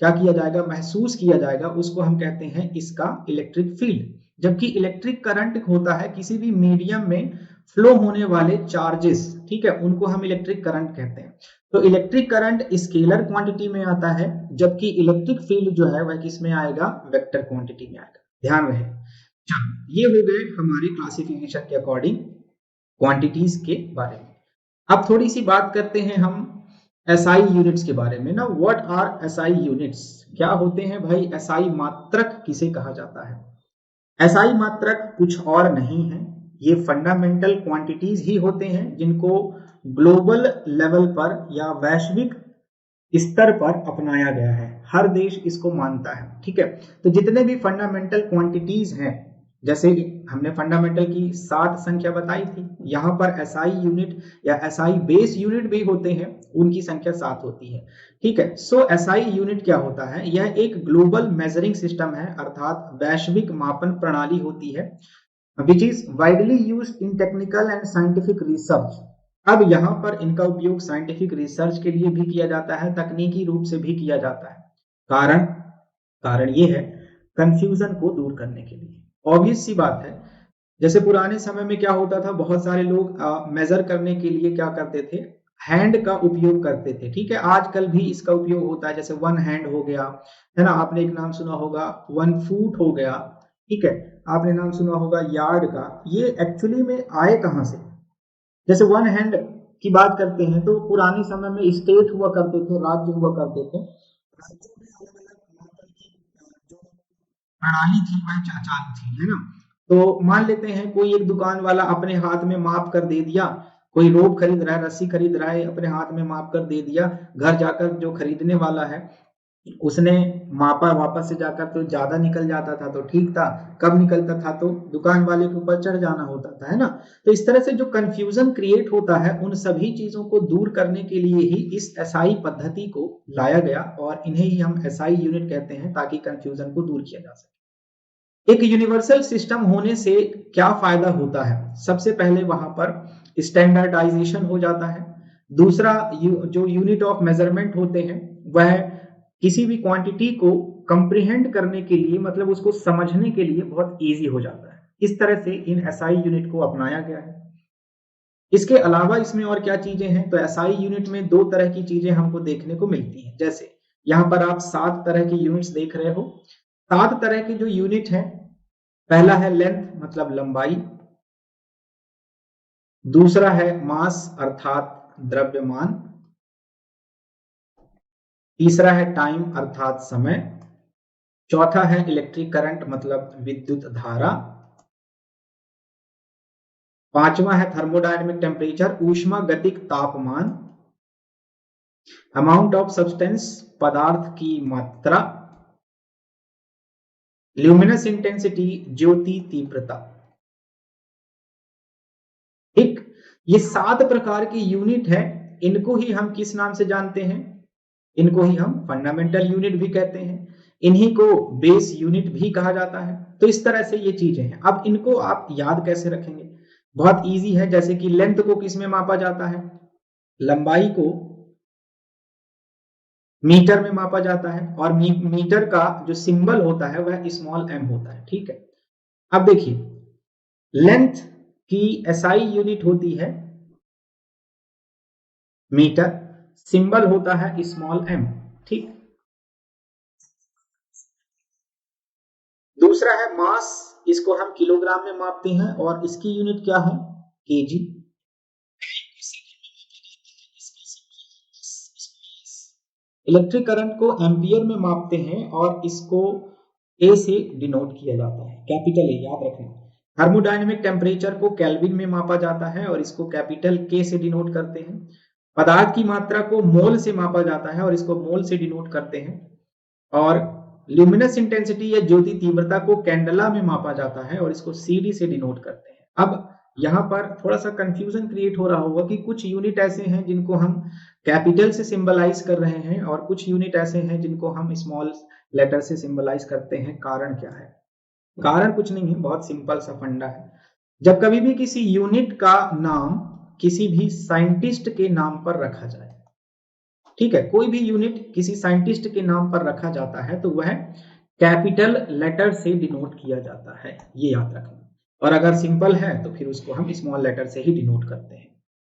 Speaker 1: क्या किया जाएगा, महसूस किया जाएगा, उसको हम कहते हैं इसका इलेक्ट्रिक फील्ड। जबकि इलेक्ट्रिक करंट होता है किसी भी मीडियम में फ्लो होने वाले चार्जेस, ठीक है, उनको हम इलेक्ट्रिक करंट कहते हैं। तो इलेक्ट्रिक करंट स्केलर क्वांटिटी में आता है, जबकि इलेक्ट्रिक फील्ड जो है वह किस में आएगा, वेक्टर क्वांटिटी में आएगा। ध्यान रहे। ये हो गए हमारे क्लासिफिकेशन के अकॉर्डिंग क्वांटिटीज के बारे में। अब थोड़ी सी बात करते हैं हम एसआई यूनिट्स के बारे में ना। व्हाट आर एसआई यूनिट्स, क्या होते हैं भाई एसआई मात्रक किसे कहा जाता है। एसआई मात्रक कुछ और नहीं है, ये फंडामेंटल क्वांटिटीज ही होते हैं जिनको ग्लोबल लेवल पर या वैश्विक स्तर पर अपनाया गया है, हर देश इसको मानता है, ठीक है। तो जितने भी फंडामेंटल क्वांटिटीज हैं, जैसे हमने फंडामेंटल की 7 संख्या बताई थी, यहाँ पर एसआई यूनिट या एसआई बेस यूनिट भी होते हैं, उनकी संख्या 7 होती है, ठीक है। सो एसआई यूनिट क्या होता है, यह एक ग्लोबल मेजरिंग सिस्टम है, अर्थात वैश्विक मापन प्रणाली होती है, which is widely used in technical and scientific research. अब यहाँ पर इनका उपयोग साइंटिफिक रिसर्च के लिए भी किया जाता है, तकनीकी रूप से भी किया जाता है। कारण कारण ये है कंफ्यूजन को दूर करने के लिए। ऑब्वियस सी बात है, जैसे पुराने समय में क्या होता था, बहुत सारे लोग मेजर करने के लिए क्या करते थे, हैंड का उपयोग करते थे, ठीक है। आजकल भी इसका उपयोग होता है, जैसे 1 हैंड हो गया, है ना, आपने एक नाम सुना होगा 1 फुट हो गया, ठीक है, आपने नाम सुना होगा यार्ड का। ये एक्चुअली में आए कहां से, जैसे 1 हैंड की बात करते हैं तो पुराने समय में स्टेट हुआ करते थे, राज्य हुआ करते थे, राज्यों में अलग अलग मापन की जो प्रणाली थी वह चालू थी, है ना। तो मान लेते हैं कोई एक दुकान वाला अपने हाथ में माप कर दे दिया, कोई रोप खरीद रहा है, रस्सी खरीद रहा है, अपने हाथ में माप कर दे दिया, घर जाकर जो खरीदने वाला है उसने मापा, वापस से जाकर तो ज्यादा निकल जाता था तो ठीक था, कब निकलता था तो दुकान वाले के ऊपर चढ़ जाना होता था, है ना। तो इस तरह से जो कंफ्यूजन क्रिएट होता है उन सभी चीजों को दूर करने के लिए ही इस एसआई पद्धति को लाया गया और इन्हें ही हम एसआई यूनिट कहते हैं, ताकि कंफ्यूजन को दूर किया जा सके। एक यूनिवर्सल सिस्टम होने से क्या फायदा होता है? सबसे पहले वहां पर स्टैंडर्डाइजेशन हो जाता है। दूसरा, जो यूनिट ऑफ मेजरमेंट होते हैं वह किसी भी क्वांटिटी को कंप्रीहेंड करने के लिए, मतलब उसको समझने के लिए बहुत इजी हो जाता है। इस तरह से इन एसआई यूनिट को अपनाया गया है। इसके अलावा इसमें और क्या चीजें हैं? तो एसआई यूनिट में दो तरह की चीजें हमको देखने को मिलती हैं। जैसे यहाँ पर आप 7 तरह की यूनिट्स देख रहे हो। 7 तरह के जो यूनिट हैं, पहला है लेंथ मतलब लंबाई, दूसरा है मास अर्थात द्रव्यमान, तीसरा है टाइम अर्थात समय, चौथा है इलेक्ट्रिक करंट मतलब विद्युत धारा, पांचवा है थर्मोडायनेमिक टेम्परेचर ऊष्मा गतिक तापमान, अमाउंट ऑफ सब्सटेंस पदार्थ की मात्रा, ल्यूमिनस इंटेंसिटी ज्योति तीव्रता। ठीक, ये 7 प्रकार की यूनिट है। इनको ही हम किस नाम से जानते हैं? इनको ही हम फंडामेंटल यूनिट भी कहते हैं, इन्हीं को बेस यूनिट भी कहा जाता है। तो इस तरह से ये चीजें हैं। अब इनको आप याद कैसे रखेंगे? बहुत इजी है। जैसे कि लेंथ को किस में मापा जाता है? लंबाई को मीटर में मापा जाता है, और मीटर का जो सिंबल होता है वह स्मॉल एम होता है। ठीक है, अब देखिए, लेंथ की एसआई यूनिट होती है मीटर, सिंबल होता है स्मॉल एम। ठीक, दूसरा है मास, इसको हम किलोग्राम में मापते हैं और इसकी यूनिट क्या है? केजी। इलेक्ट्रिक करंट को एम्पियर में मापते हैं और इसको ए से डिनोट किया जाता है, कैपिटल ए, याद रखना। थर्मोडायनेमिक टेम्परेचर को केल्विन में मापा जाता है और इसको कैपिटल के से डिनोट करते हैं। पदार्थ की मात्रा को मोल से मापा जाता है और इसको मोल से डिनोट करते हैं। और ल्यूमिनस इंटेंसिटी या ज्योति तीव्रता को कैंडला में मापा जाता है और इसको सीडी से डिनोट करते हैं। अब यहाँ पर थोड़ा सा कंफ्यूजन क्रिएट हो रहा होगा कि कुछ यूनिट ऐसे हैं जिनको हम कैपिटल से सिंबलाइज कर रहे हैं और कुछ यूनिट ऐसे हैं जिनको हम स्मॉल लेटर से सिंबलाइज करते हैं। कारण क्या है? कारण कुछ नहीं है, बहुत सिंपल सा फंडा है। जब कभी भी किसी यूनिट का नाम किसी भी साइंटिस्ट के नाम पर रखा जाए, ठीक है, कोई भी यूनिट किसी साइंटिस्ट के नाम पर रखा जाता है तो वह कैपिटल लेटर से डिनोट किया जाता है, ये याद रखना। और अगर सिंपल है तो फिर उसको हम स्मॉल लेटर से ही डिनोट करते हैं।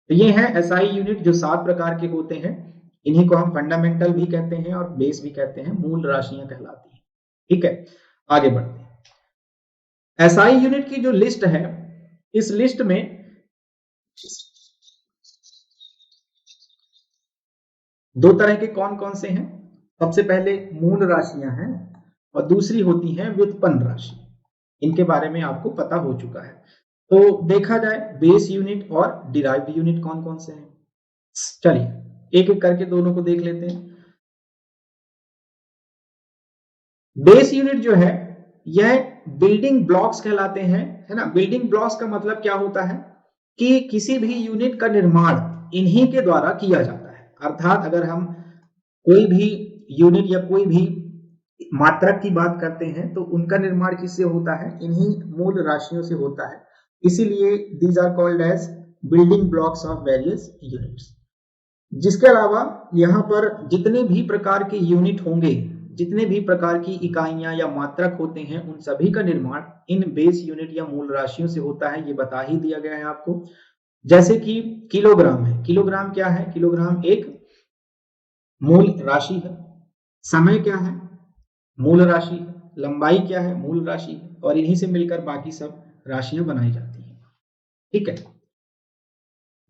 Speaker 1: तो ये है एसआई यूनिट जो 7 प्रकार के होते हैं। इन्हीं को हम फंडामेंटल भी कहते हैं और बेस भी कहते हैं, मूल राशियां कहलाती हैं। ठीक है, आगे बढ़ते हैं। एसआई यूनिट की जो लिस्ट है, इस लिस्ट में दो तरह के कौन कौन से हैं? सबसे पहले मूल राशियां हैं और दूसरी होती है व्युत्पन्न राशि। इनके बारे में आपको पता हो चुका है। तो देखा जाए बेस यूनिट और डिराइव्ड यूनिट कौन कौन से हैं। चलिए एक एक करके दोनों को देख लेते हैं। बेस यूनिट जो है यह बिल्डिंग ब्लॉक्स कहलाते हैं, है ना। बिल्डिंग ब्लॉक्स का मतलब क्या होता है कि किसी भी यूनिट का निर्माण इन्हीं के द्वारा किया जाता है। अर्थात अगर हम कोई भी यूनिट या कोई भी मात्रक की बात करते हैं तो उनका निर्माण किससे होता है? इन्हीं मूल राशियों से होता है। इसीलिए these are called as building blocks of various units. जिसके अलावा यहाँ पर जितने भी प्रकार के यूनिट होंगे, जितने भी प्रकार की इकाइयां या मात्रक होते हैं, उन सभी का निर्माण इन बेस यूनिट या मूल राशियों से होता है। ये बता ही दिया गया है आपको। जैसे कि किलोग्राम है, किलोग्राम क्या है? किलोग्राम एक मूल राशि है। समय क्या है? मूल राशि है। लंबाई क्या है? मूल राशि है। और इन्हीं से मिलकर बाकी सब राशियां बनाई जाती हैं। ठीक है,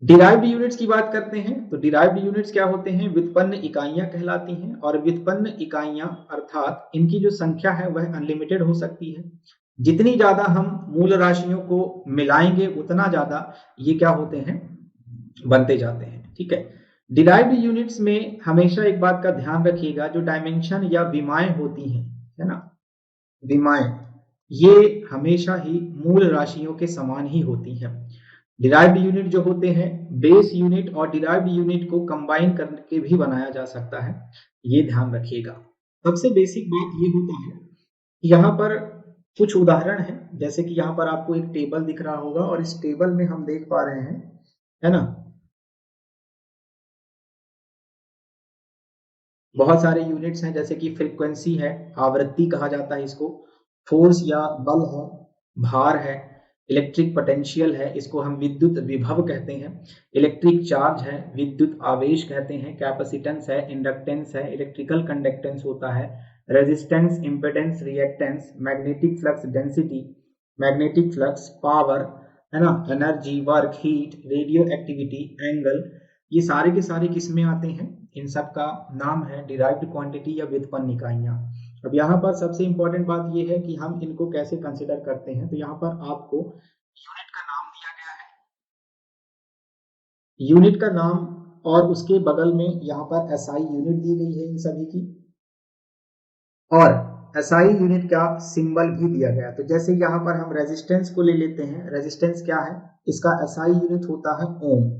Speaker 1: डिराइव्ड यूनिट्स की बात करते हैं। तो डिराइव्ड यूनिट्स क्या होते हैं? व्युत्पन्न इकाइयां कहलाती हैं। और व्युत्पन्न इकाइयां अर्थात इनकी जो संख्या है वह अनलिमिटेड हो सकती है। जितनी ज्यादा हम मूल राशियों को मिलाएंगे उतना ज्यादा ये क्या होते हैं? बनते जाते हैं। ठीक है, डिराइव्ड यूनिट्स में हमेशा एक बात का ध्यान रखिएगा, जो डायमेंशन या विमाएं होती हैं, है ना, विमाएं, ये हमेशा ही मूल राशियों के समान ही होती हैं। डिराइव्ड यूनिट जो होते हैं, बेस यूनिट और डिराइव्ड यूनिट को कंबाइन करके भी बनाया जा सकता है, ये ध्यान रखिएगा। सबसे बेसिक बात ये होता है कि यहाँ पर कुछ उदाहरण है, जैसे कि यहाँ पर आपको एक टेबल दिख रहा होगा और इस टेबल में हम देख पा रहे हैं, है ना, बहुत सारे यूनिट्स हैं, जैसे कि फ्रीक्वेंसी है, आवृत्ति कहा जाता है इसको, फोर्स या बल है, भार है, इलेक्ट्रिक पोटेंशियल है, इसको हम विद्युत विभव कहते हैं, इलेक्ट्रिक चार्ज है, विद्युत आवेश कहते हैं, कैपेसिटेंस है, इंडक्टेंस है, इलेक्ट्रिकल कंडक्टेंस होता है, resistance, impedance, reactance, magnetic flux density, magnetic flux, power, है ना, energy, work, heat, radio activity, angle, ये सारे के सारे किस में आते हैं, इन सब का नाम है डिराइव्ड क्वांटिटी या व्युत्पन्न इकाइयां। अब यहाँ पर सबसे इंपॉर्टेंट बात यह है कि हम इनको कैसे कंसिडर करते हैं, तो यहाँ पर आपको यूनिट का नाम दिया गया है, यूनिट का नाम, और उसके बगल में यहाँ पर एसआई यूनिट दी गई है इन सभी की, और एसआई यूनिट का सिंबल भी दिया गया। तो जैसे यहाँ पर हम रेजिस्टेंस को ले लेते हैं, रेजिस्टेंस क्या है, इसका एसआई यूनिट होता है ओम,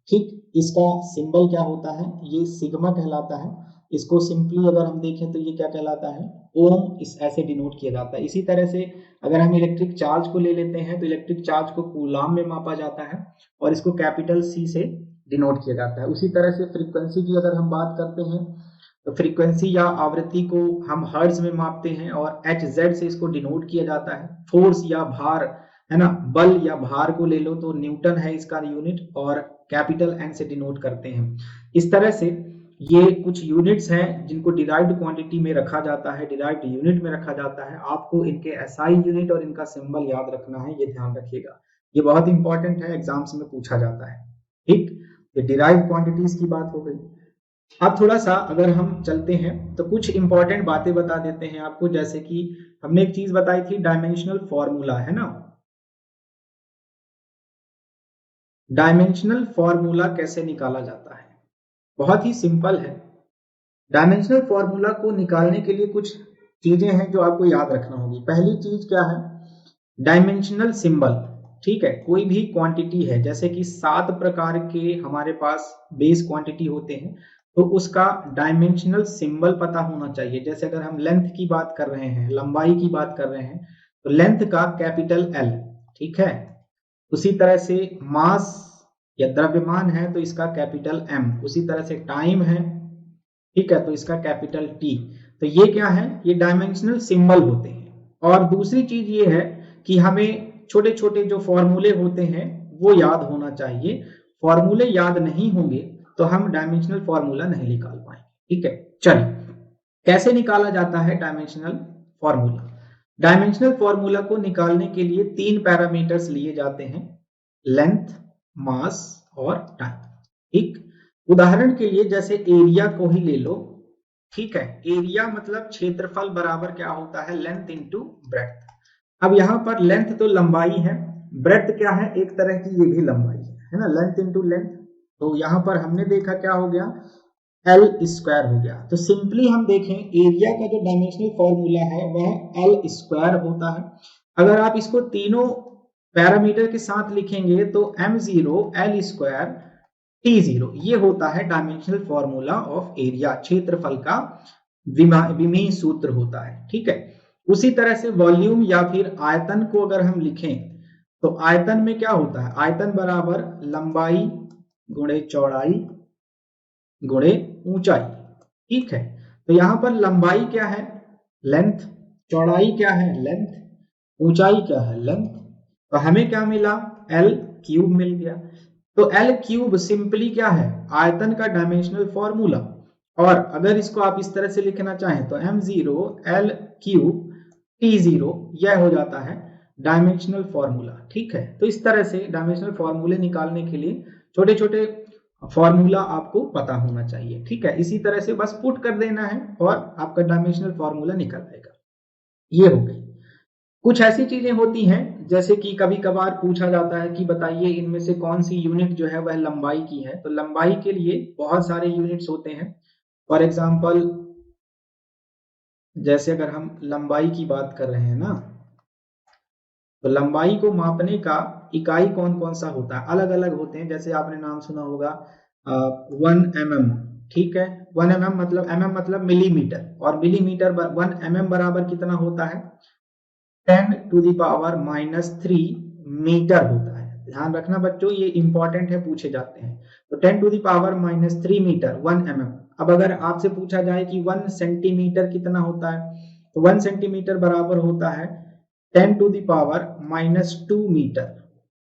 Speaker 1: ठीक, इसका सिंबल क्या होता है, ये सिग्मा कहलाता है, इसको सिंपली अगर हम देखें तो ये क्या कहलाता है, ओम, इस ऐसे डिनोट किया जाता है। इसी तरह से अगर हम इलेक्ट्रिक चार्ज को ले लेते हैं तो इलेक्ट्रिक चार्ज को कूलाम में मापा जाता है और इसको कैपिटल सी से डिनोट किया जाता है। उसी तरह से फ्रीक्वेंसी की अगर हम बात करते हैं तो फ्रीक्वेंसी या आवृत्ति को हम हर्ट्ज में मापते हैं और एच जेड से इसको डिनोट किया जाता है। फोर्स या भार, है ना, बल या भार को ले लो तो न्यूटन है इसका यूनिट और कैपिटल एन से डिनोट करते हैं। इस तरह से ये कुछ यूनिट्स हैं जिनको डिराइव्ड क्वांटिटी में रखा जाता है, डिराइव्ड यूनिट में रखा जाता है। आपको इनके एसआई यूनिट और इनका सिंबल याद रखना है, ये ध्यान रखिएगा, ये बहुत इंपॉर्टेंट है, एग्जाम्स में पूछा जाता है। ठीक, ये डिराइव्ड क्वांटिटीज की बात हो गई। अब थोड़ा सा अगर हम चलते हैं तो कुछ इंपॉर्टेंट बातें बता देते हैं आपको, जैसे कि हमने एक चीज बताई थी, डायमेंशनल फॉर्मूला, है ना, डायमेंशनल फॉर्मूला कैसे निकाला जाता है, बहुत ही सिंपल है। डायमेंशनल फॉर्मूला को निकालने के लिए कुछ चीजें हैं जो आपको याद रखना होगी। पहली चीज क्या है, डायमेंशनल सिंबल, ठीक है, कोई भी क्वांटिटी है, जैसे कि 7 प्रकार के हमारे पास बेस क्वांटिटी होते हैं, तो उसका डायमेंशनल सिंबल पता होना चाहिए। जैसे अगर हम लेंथ की बात कर रहे हैं, लंबाई की बात कर रहे हैं, तो लेंथ का कैपिटल एल, ठीक है। उसी तरह से मास या द्रव्यमान है तो इसका कैपिटल एम, उसी तरह से टाइम है, ठीक है, तो इसका कैपिटल टी। तो ये क्या है, ये डायमेंशनल सिंबल होते हैं। और दूसरी चीज ये है कि हमें छोटे छोटे जो फॉर्मूले होते हैं वो याद होना चाहिए। फॉर्मूले याद नहीं होंगे तो हम डायमेंशनल फॉर्मूला नहीं निकाल पाएंगे, ठीक है। चलिए, कैसे निकाला जाता है डायमेंशनल फॉर्मूला। डायमेंशनल फॉर्मूला को निकालने के लिए 3 पैरामीटर्स लिए जाते हैं, लेंथ, मास और टाइम, ठीक। उदाहरण के लिए जैसे एरिया को ही ले लो, ठीक है, एरिया मतलब क्षेत्रफल बराबर क्या होता है, लेंथ इंटू ब्रेड्थ। अब यहाँ पर लेंथ तो लंबाई है, ब्रेड्थ क्या है, एक तरह की ये भी लंबाई है ना, लेंथ इंटू लेंथ। तो यहाँ पर हमने देखा क्या हो गया, एल स्क्वायर हो गया। तो सिंपली हम देखें, एरिया का जो डायमेंशनल फॉर्मूला है वह एल स्क्वायर होता है। अगर आप इसको तीनों पैरामीटर के साथ लिखेंगे तो m0 एल स्क्वायर T0, ये होता है डायमेंशनल फॉर्मूला ऑफ एरिया, क्षेत्रफल का विमीय सूत्र होता है, ठीक है। उसी तरह से वॉल्यूम या फिर आयतन को अगर हम लिखें तो आयतन में क्या होता है, आयतन बराबर लंबाई गुणे चौड़ाई गुणे ऊंचाई, ठीक है। तो यहां पर लंबाई क्या है, लेंथ, चौड़ाई क्या है, लेंथ, ऊंचाई क्या है, लेंथ। तो हमें क्या मिला, एल क्यूब मिल गया। तो एल क्यूब सिंपली क्या है, आयतन का डायमेंशनल फॉर्मूला। और अगर इसको आप इस तरह से लिखना चाहें तो m0 एल क्यूब T0, यह हो जाता है डायमेंशनल फॉर्मूला, ठीक है। तो इस तरह से डायमेंशनल फॉर्मूले निकालने के लिए छोटे छोटे फॉर्मूला आपको पता होना चाहिए, ठीक है। इसी तरह से बस पुट कर देना है और आपका डायमेंशनल फॉर्मूला निकल आएगा। ये हो गई। कुछ ऐसी चीजें होती हैं जैसे कि कभी कभार पूछा जाता है कि बताइए इनमें से कौन सी यूनिट जो है वह लंबाई की है। तो लंबाई के लिए बहुत सारे यूनिट्स होते हैं। फॉर एग्जाम्पल, जैसे अगर हम लंबाई की बात कर रहे हैं ना, तो लंबाई को मापने का इकाई कौन कौन सा होता है, अलग अलग होते हैं। जैसे आपने नाम सुना होगा 1 mm। ठीक है, 1 mm मतलब मतलब मिलीमीटर, और मिलीमीटर 1 mm बराबर कितना होता है, 10⁻³ मीटर होता है। ध्यान रखना बच्चों, ये इंपॉर्टेंट है, पूछे जाते हैं। तो 10⁻³ मीटर 1 mm। अब अगर आपसे पूछा जाए कि 1 सेंटीमीटर कितना होता है, तो 1 सेंटीमीटर बराबर होता है 10⁻² मीटर।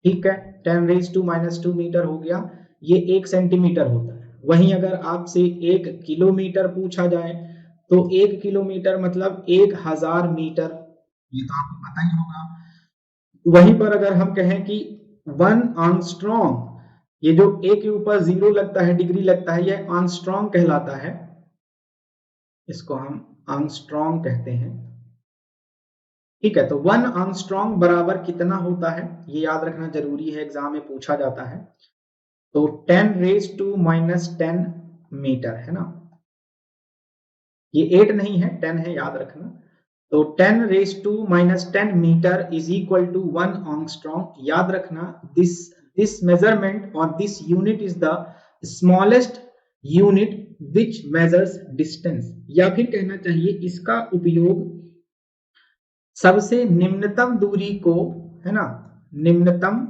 Speaker 1: ठीक है, 10⁻² मीटर हो गया, ये 1 सेंटीमीटर होता है। वहीं अगर आपसे 1 किलोमीटर पूछा जाए, तो 1 किलोमीटर मतलब 1000 मीटर, ये तो आपको पता ही होगा। वहीं पर अगर हम कहें कि 1 आर्मस्ट्रॉन्ग, ये जो ए के ऊपर 0 लगता है, डिग्री लगता है, यह आर्मस्ट्रॉन्ग कहलाता है। इसको हम आर्मस्ट्रॉन्ग कहते हैं। ठीक है, तो 1 आर्मस्ट्रॉन्ग बराबर कितना होता है, ये याद रखना जरूरी है, एग्जाम में पूछा जाता है। तो 10⁻⁻10 मीटर है ना, ये 8 नहीं है, 10 है, याद रखना। तो 10⁻⁻10 metre is equal to 1 angstrom. याद रखना, दिस मेजरमेंट और this unit is the smallest unit which measures distance, या फिर कहना चाहिए इसका उपयोग सबसे निम्नतम दूरी को, है ना, निम्नतम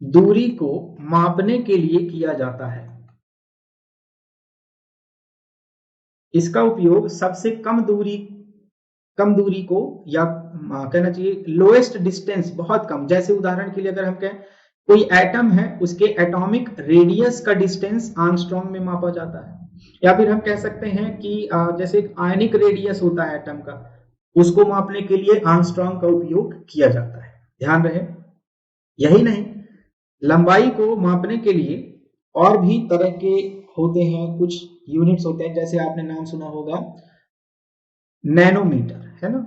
Speaker 1: दूरी को मापने के लिए किया जाता है। इसका उपयोग सबसे कम दूरी को, या कहना चाहिए लोएस्ट डिस्टेंस, बहुत कम। जैसे उदाहरण के लिए अगर हम कहें कोई एटम है, उसके एटॉमिक रेडियस का डिस्टेंस आर्मस्ट्रॉन्ग में मापा जाता है। या फिर हम कह सकते हैं कि जैसे आयनिक रेडियस होता है एटम का, उसको मापने के लिए आर्मस्ट्रॉन्ग का उपयोग किया जाता है। ध्यान रहे, यही नहीं, लंबाई को मापने के लिए और भी तरह के होते हैं, कुछ यूनिट्स होते हैं। जैसे आपने नाम सुना होगा नैनोमीटर, है ना।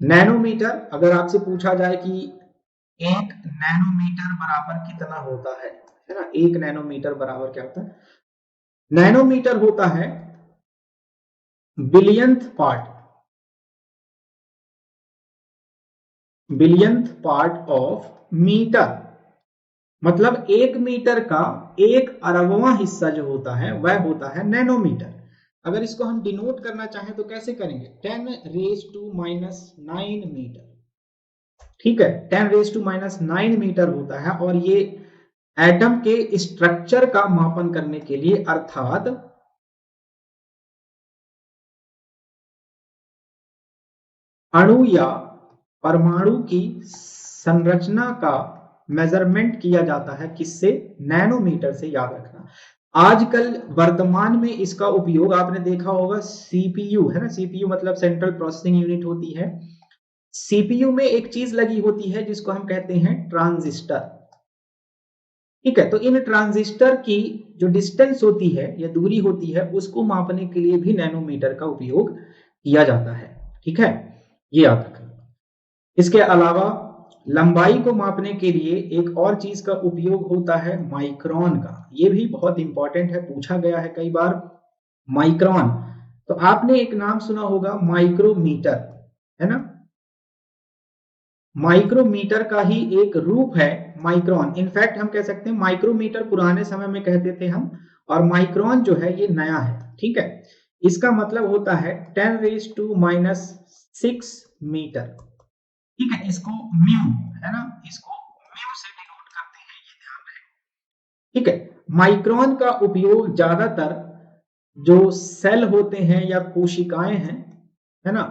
Speaker 1: नैनोमीटर, अगर आपसे पूछा जाए कि 1 नैनोमीटर बराबर कितना होता है ना, 1 नैनोमीटर बराबर क्या होता है, नैनोमीटर होता है बिलियंथ पार्ट ऑफ मीटर। मतलब 1 मीटर का 1 अरबवां हिस्सा जो होता है वह होता है नैनोमीटर। अगर इसको हम डिनोट करना चाहें तो कैसे करेंगे, 10⁻⁹ मीटर। ठीक है, 10⁻⁹ मीटर होता है, और ये एटम के स्ट्रक्चर का मापन करने के लिए, अर्थात अणु या परमाणु की संरचना का मेजरमेंट किया जाता है, किससे, नैनोमीटर से। याद रखना, आजकल वर्तमान में इसका उपयोग आपने देखा होगा सीपीयू, है ना, सीपीयू मतलब सेंट्रल प्रोसेसिंग यूनिट होती है। सीपीयू में एक चीज लगी होती है जिसको हम कहते हैं ट्रांजिस्टर। ठीक है, तो इन ट्रांजिस्टर की जो डिस्टेंस होती है या दूरी होती है, उसको मापने के लिए भी नैनोमीटर का उपयोग किया जाता है। ठीक है, ये याद रखना। इसके अलावा लंबाई को मापने के लिए एक और चीज का उपयोग होता है माइक्रोन का। ये भी बहुत इंपॉर्टेंट है, पूछा गया है कई बार, माइक्रोन। तो आपने एक नाम सुना होगा माइक्रोमीटर, है ना। माइक्रोमीटर का ही एक रूप है माइक्रोन। इनफैक्ट हम कह सकते हैं माइक्रोमीटर पुराने समय में कहते थे हम, और माइक्रोन जो है ये नया है। ठीक है, इसका मतलब होता है 10⁻⁻6 मीटर। ठीक है, इसको म्यू, है ना, इसको म्यू से डिनोट करते हैं, ये ध्यान रहे। ठीक है, माइक्रोन का उपयोग ज्यादातर जो सेल होते हैं या कोशिकाएं हैं, है ना,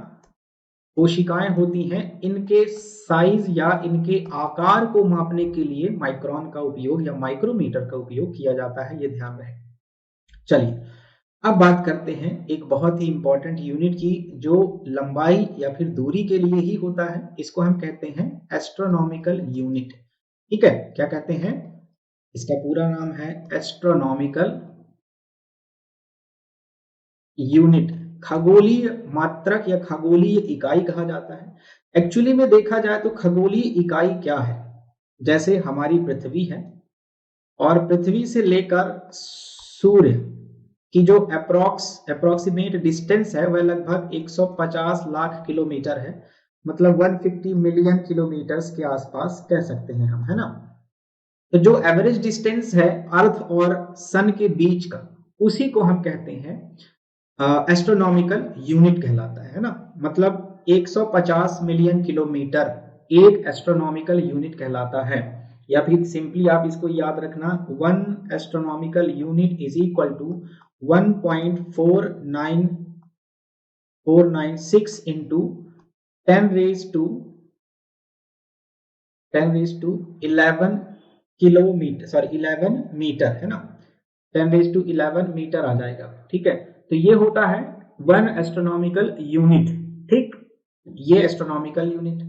Speaker 1: कोशिकाएं होती हैं, इनके साइज या इनके आकार को मापने के लिए माइक्रोन का उपयोग या माइक्रोमीटर का उपयोग किया जाता है, ये ध्यान रहे। चलिए, अब बात करते हैं एक बहुत ही इंपॉर्टेंट यूनिट की, जो लंबाई या फिर दूरी के लिए ही होता है। इसको हम कहते हैं एस्ट्रोनॉमिकल यूनिट। ठीक है, क्या कहते हैं, इसका पूरा नाम है एस्ट्रोनॉमिकल यूनिट। खगोलीय मात्रक या खगोलीय इकाई कहा जाता है। एक्चुअली में देखा जाए तो खगोलीय इकाई क्या है, जैसे हमारी पृथ्वी है और पृथ्वी से लेकर सूर्य की जो अप्रोक्सीमेट डिस्टेंस है वह लगभग 150 लाख किलोमीटर है, मतलब 150 मिलियन किलोमीटर के आसपास कह सकते हैं हम, है ना। तो जो एवरेज डिस्टेंस है अर्थ और सन के बीच का, उसी को हम कहते हैं एस्ट्रोनॉमिकल यूनिट कहलाता है ना। मतलब 150 मिलियन किलोमीटर एक एस्ट्रोनॉमिकल यूनिट कहलाता है, या फिर सिंपली आप इसको याद रखना, 1 astronomical unit is equal to 1.496 into 10 raise to 11 kilometre, sorry 11 metre, है ना। 10 रेज टू 11 मीटर आ जाएगा, ठीक है। तो ये होता है 1 एस्ट्रोनॉमिकल यूनिट, ठीक, ये एस्ट्रोनॉमिकल यूनिट।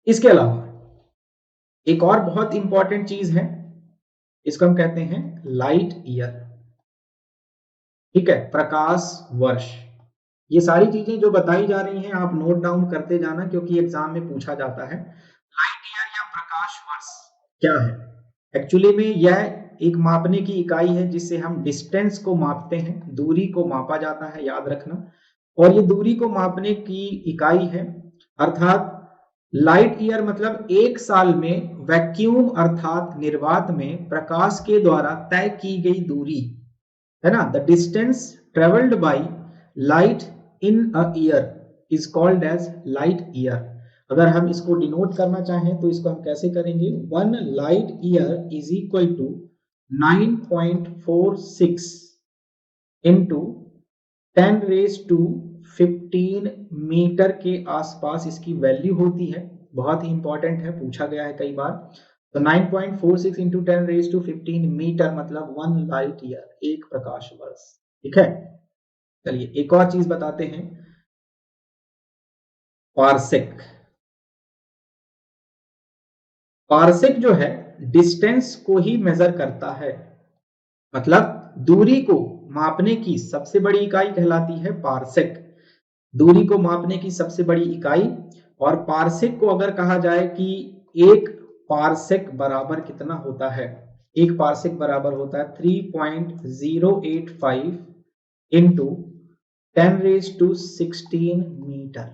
Speaker 1: इसके अलावा एक और बहुत इंपॉर्टेंट चीज है, इसको हम कहते हैं लाइट ईयर, ठीक है, प्रकाश वर्ष। ये सारी चीजें जो बताई जा रही हैं आप नोट डाउन करते जाना, क्योंकि एग्जाम में पूछा जाता है। लाइट ईयर या प्रकाश वर्ष क्या है? एक्चुअली में यह एक मापने की इकाई है जिससे हम डिस्टेंस को मापते हैं, दूरी को मापा जाता है, याद रखना। और ये दूरी को मापने की इकाई है, अर्थात लाइट ईयर मतलब एक साल में वैक्यूम अर्थात निर्वात में प्रकाश के द्वारा तय की गई दूरी, है ना। The distance travelled by light in a year is called as light year. अगर हम इसको डिनोट करना चाहें तो इसको हम कैसे करेंगे, 1 light year is equal to 9.46 into 10 raise to 15 metre के आसपास इसकी वैल्यू होती है। बहुत ही इंपॉर्टेंट है, पूछा गया है कई बार। तो 9.46 इंटू 10 रेज टू 15 मीटर मतलब 1 लाइट ईयर, एक प्रकाश वर्ष, ठीक है। चलिए एक और चीज बताते हैं, पार्सेक। पार्सेक जो है डिस्टेंस को ही मेजर करता है, मतलब दूरी को मापने की सबसे बड़ी इकाई कहलाती है पार्सेक, दूरी को मापने की सबसे बड़ी इकाई। और पार्सेक को अगर कहा जाए कि एक पार्सेक बराबर कितना होता है, एक पार्सेक बराबर होता है 3.085 इंटू 10 रेज टू 16 मीटर,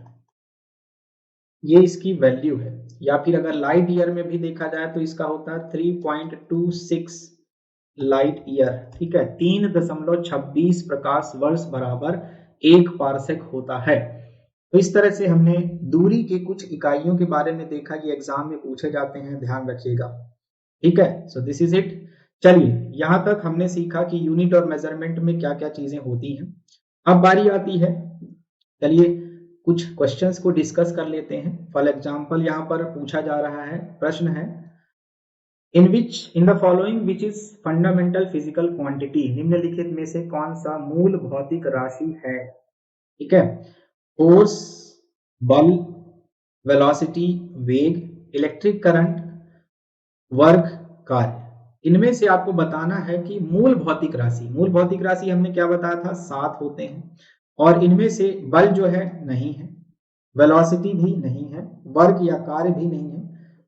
Speaker 1: ये इसकी वैल्यू है। या फिर अगर लाइट ईयर में भी देखा जाए तो इसका होता है 3.26 लाइट ईयर, ठीक है, 3.26 प्रकाश वर्ष बराबर एक पार्सेक होता है। तो इस तरह से हमने दूरी के कुछ इकाइयों के बारे में देखा, कि एग्जाम में पूछे जाते हैं, ध्यान रखिएगा, ठीक है। So this is it. चलिए यहां तक हमने सीखा कि यूनिट और मेजरमेंट में क्या क्या चीजें होती हैं। अब बारी आती है, चलिए कुछ क्वेश्चंस को डिस्कस कर लेते हैं। फॉर एग्जांपल यहाँ पर पूछा जा रहा है, प्रश्न है, in the following which is fundamental physical quantity, निम्नलिखित में से कौन सा मूल भौतिक राशि है, ठीक है। फोर्स, बल, वेलोसिटी वेग, इलेक्ट्रिक करंट, वर्क, कार्य, इनमें से आपको बताना है कि मूल भौतिक राशि, मूल भौतिक राशि हमने क्या बताया था, 7 होते हैं। और इनमें से बल जो है नहीं है, वेलोसिटी भी नहीं है, वर्क या कार्य भी नहीं है,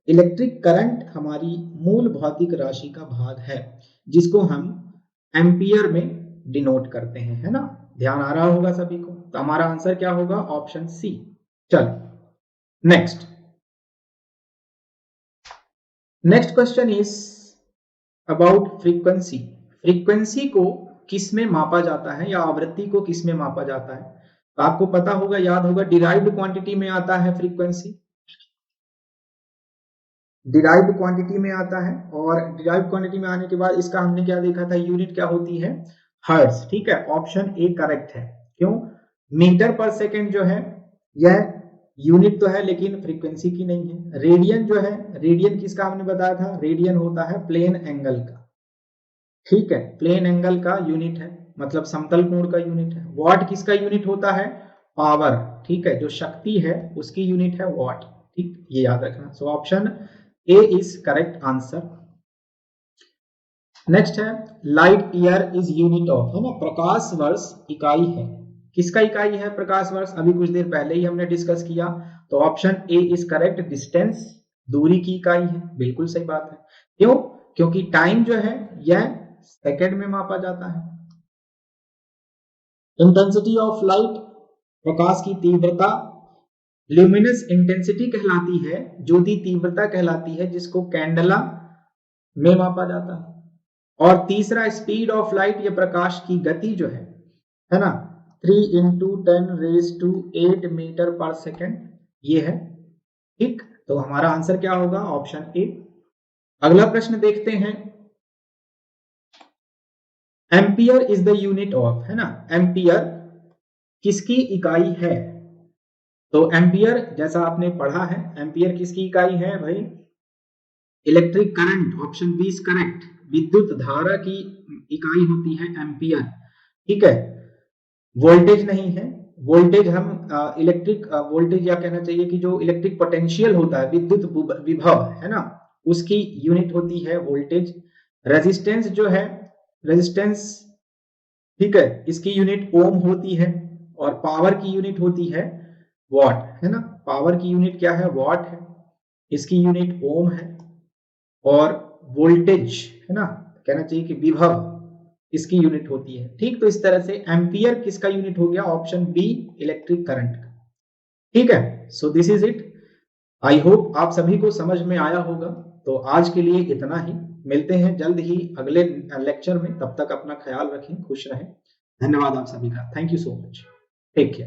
Speaker 1: इलेक्ट्रिक करंट हमारी मूल भौतिक राशि का भाग है, जिसको हम एम्पियर में डिनोट करते हैं, है ना। ध्यान आ रहा होगा सभी को। तो हमारा आंसर क्या होगा, ऑप्शन सी। चलो next question is about frequency. Frequency को किस में मापा जाता है, या आवृत्ति को किस में मापा जाता है। तो आपको पता होगा, याद होगा, डिराइव्ड क्वांटिटी में आता है फ्रीक्वेंसी, डिराइव्ड क्वांटिटी में आता है। और डिराइव्ड क्वांटिटी में आने के बाद इसका हमने क्या देखा था, यूनिट क्या होती है, हर्ट्ज, ठीक है। ऑप्शन ए करेक्ट है। क्यों, मीटर पर सेकेंड जो है यह यूनिट तो है लेकिन फ्रीक्वेंसी की नहीं है। रेडियन जो है, रेडियन किसका हमने बताया था, रेडियन होता है प्लेन एंगल का, ठीक है, प्लेन एंगल का यूनिट है, मतलब समतल कोण का यूनिट है। वॉट किसका यूनिट होता है, पावर, ठीक है, जो शक्ति है उसकी यूनिट है वॉट, ठीक, ये याद रखना। So option A is correct answer. Next है, light year is unit of, है ना, प्रकाश वर्ष इकाई है किसका इकाई है प्रकाश वर्ष? अभी कुछ देर पहले ही हमने डिस्कस किया, तो option A is correct, distance, दूरी की इकाई है, बिल्कुल सही बात है। क्यों? क्योंकि टाइम जो है यह सेकंड में मापा जाता है। इंटेंसिटी ऑफ लाइट, प्रकाश की तीव्रता ल्यूमिनस इंटेंसिटी कहलाती है, ज्योति तीव्रता कहलाती है, जिसको कैंडला में मापा जाता है। और तीसरा स्पीड ऑफ लाइट, ये प्रकाश की गति जो है ना, 3 × 10⁸ मीटर पर सेकेंड ये है। ठीक, तो हमारा आंसर क्या होगा? Option A. अगला प्रश्न देखते हैं। Ampere is the unit of, है ना, एम्पियर किसकी इकाई है? तो एम्पियर जैसा आपने पढ़ा है, एम्पियर किसकी इकाई है भाई? Electric current, option B is correct, विद्युत धारा की इकाई होती है एम्पियर। ठीक है, वोल्टेज नहीं है। वोल्टेज हम इलेक्ट्रिक वोल्टेज, या कहना चाहिए कि जो इलेक्ट्रिक पोटेंशियल होता है, विद्युत विभव, है ना, उसकी यूनिट होती है वोल्टेज। रेजिस्टेंस जो है, रेजिस्टेंस, ठीक है, इसकी यूनिट ओम होती है। और पावर की यूनिट होती है वॉट, है ना, पावर की यूनिट क्या है? वॉट है, इसकी यूनिट ओम है। और वोल्टेज, है ना, कहना चाहिए कि विभव, इसकी यूनिट होती है। ठीक, तो इस तरह से एम्पियर किसका यूनिट हो गया? ऑप्शन बी, इलेक्ट्रिक करंट का। ठीक है, so this is it. I hope आप सभी को समझ में आया होगा। तो आज के लिए इतना ही, मिलते हैं जल्द ही अगले लेक्चर में। तब तक अपना ख्याल रखें, खुश रहें। धन्यवाद आप सभी का, thank you so much, take care.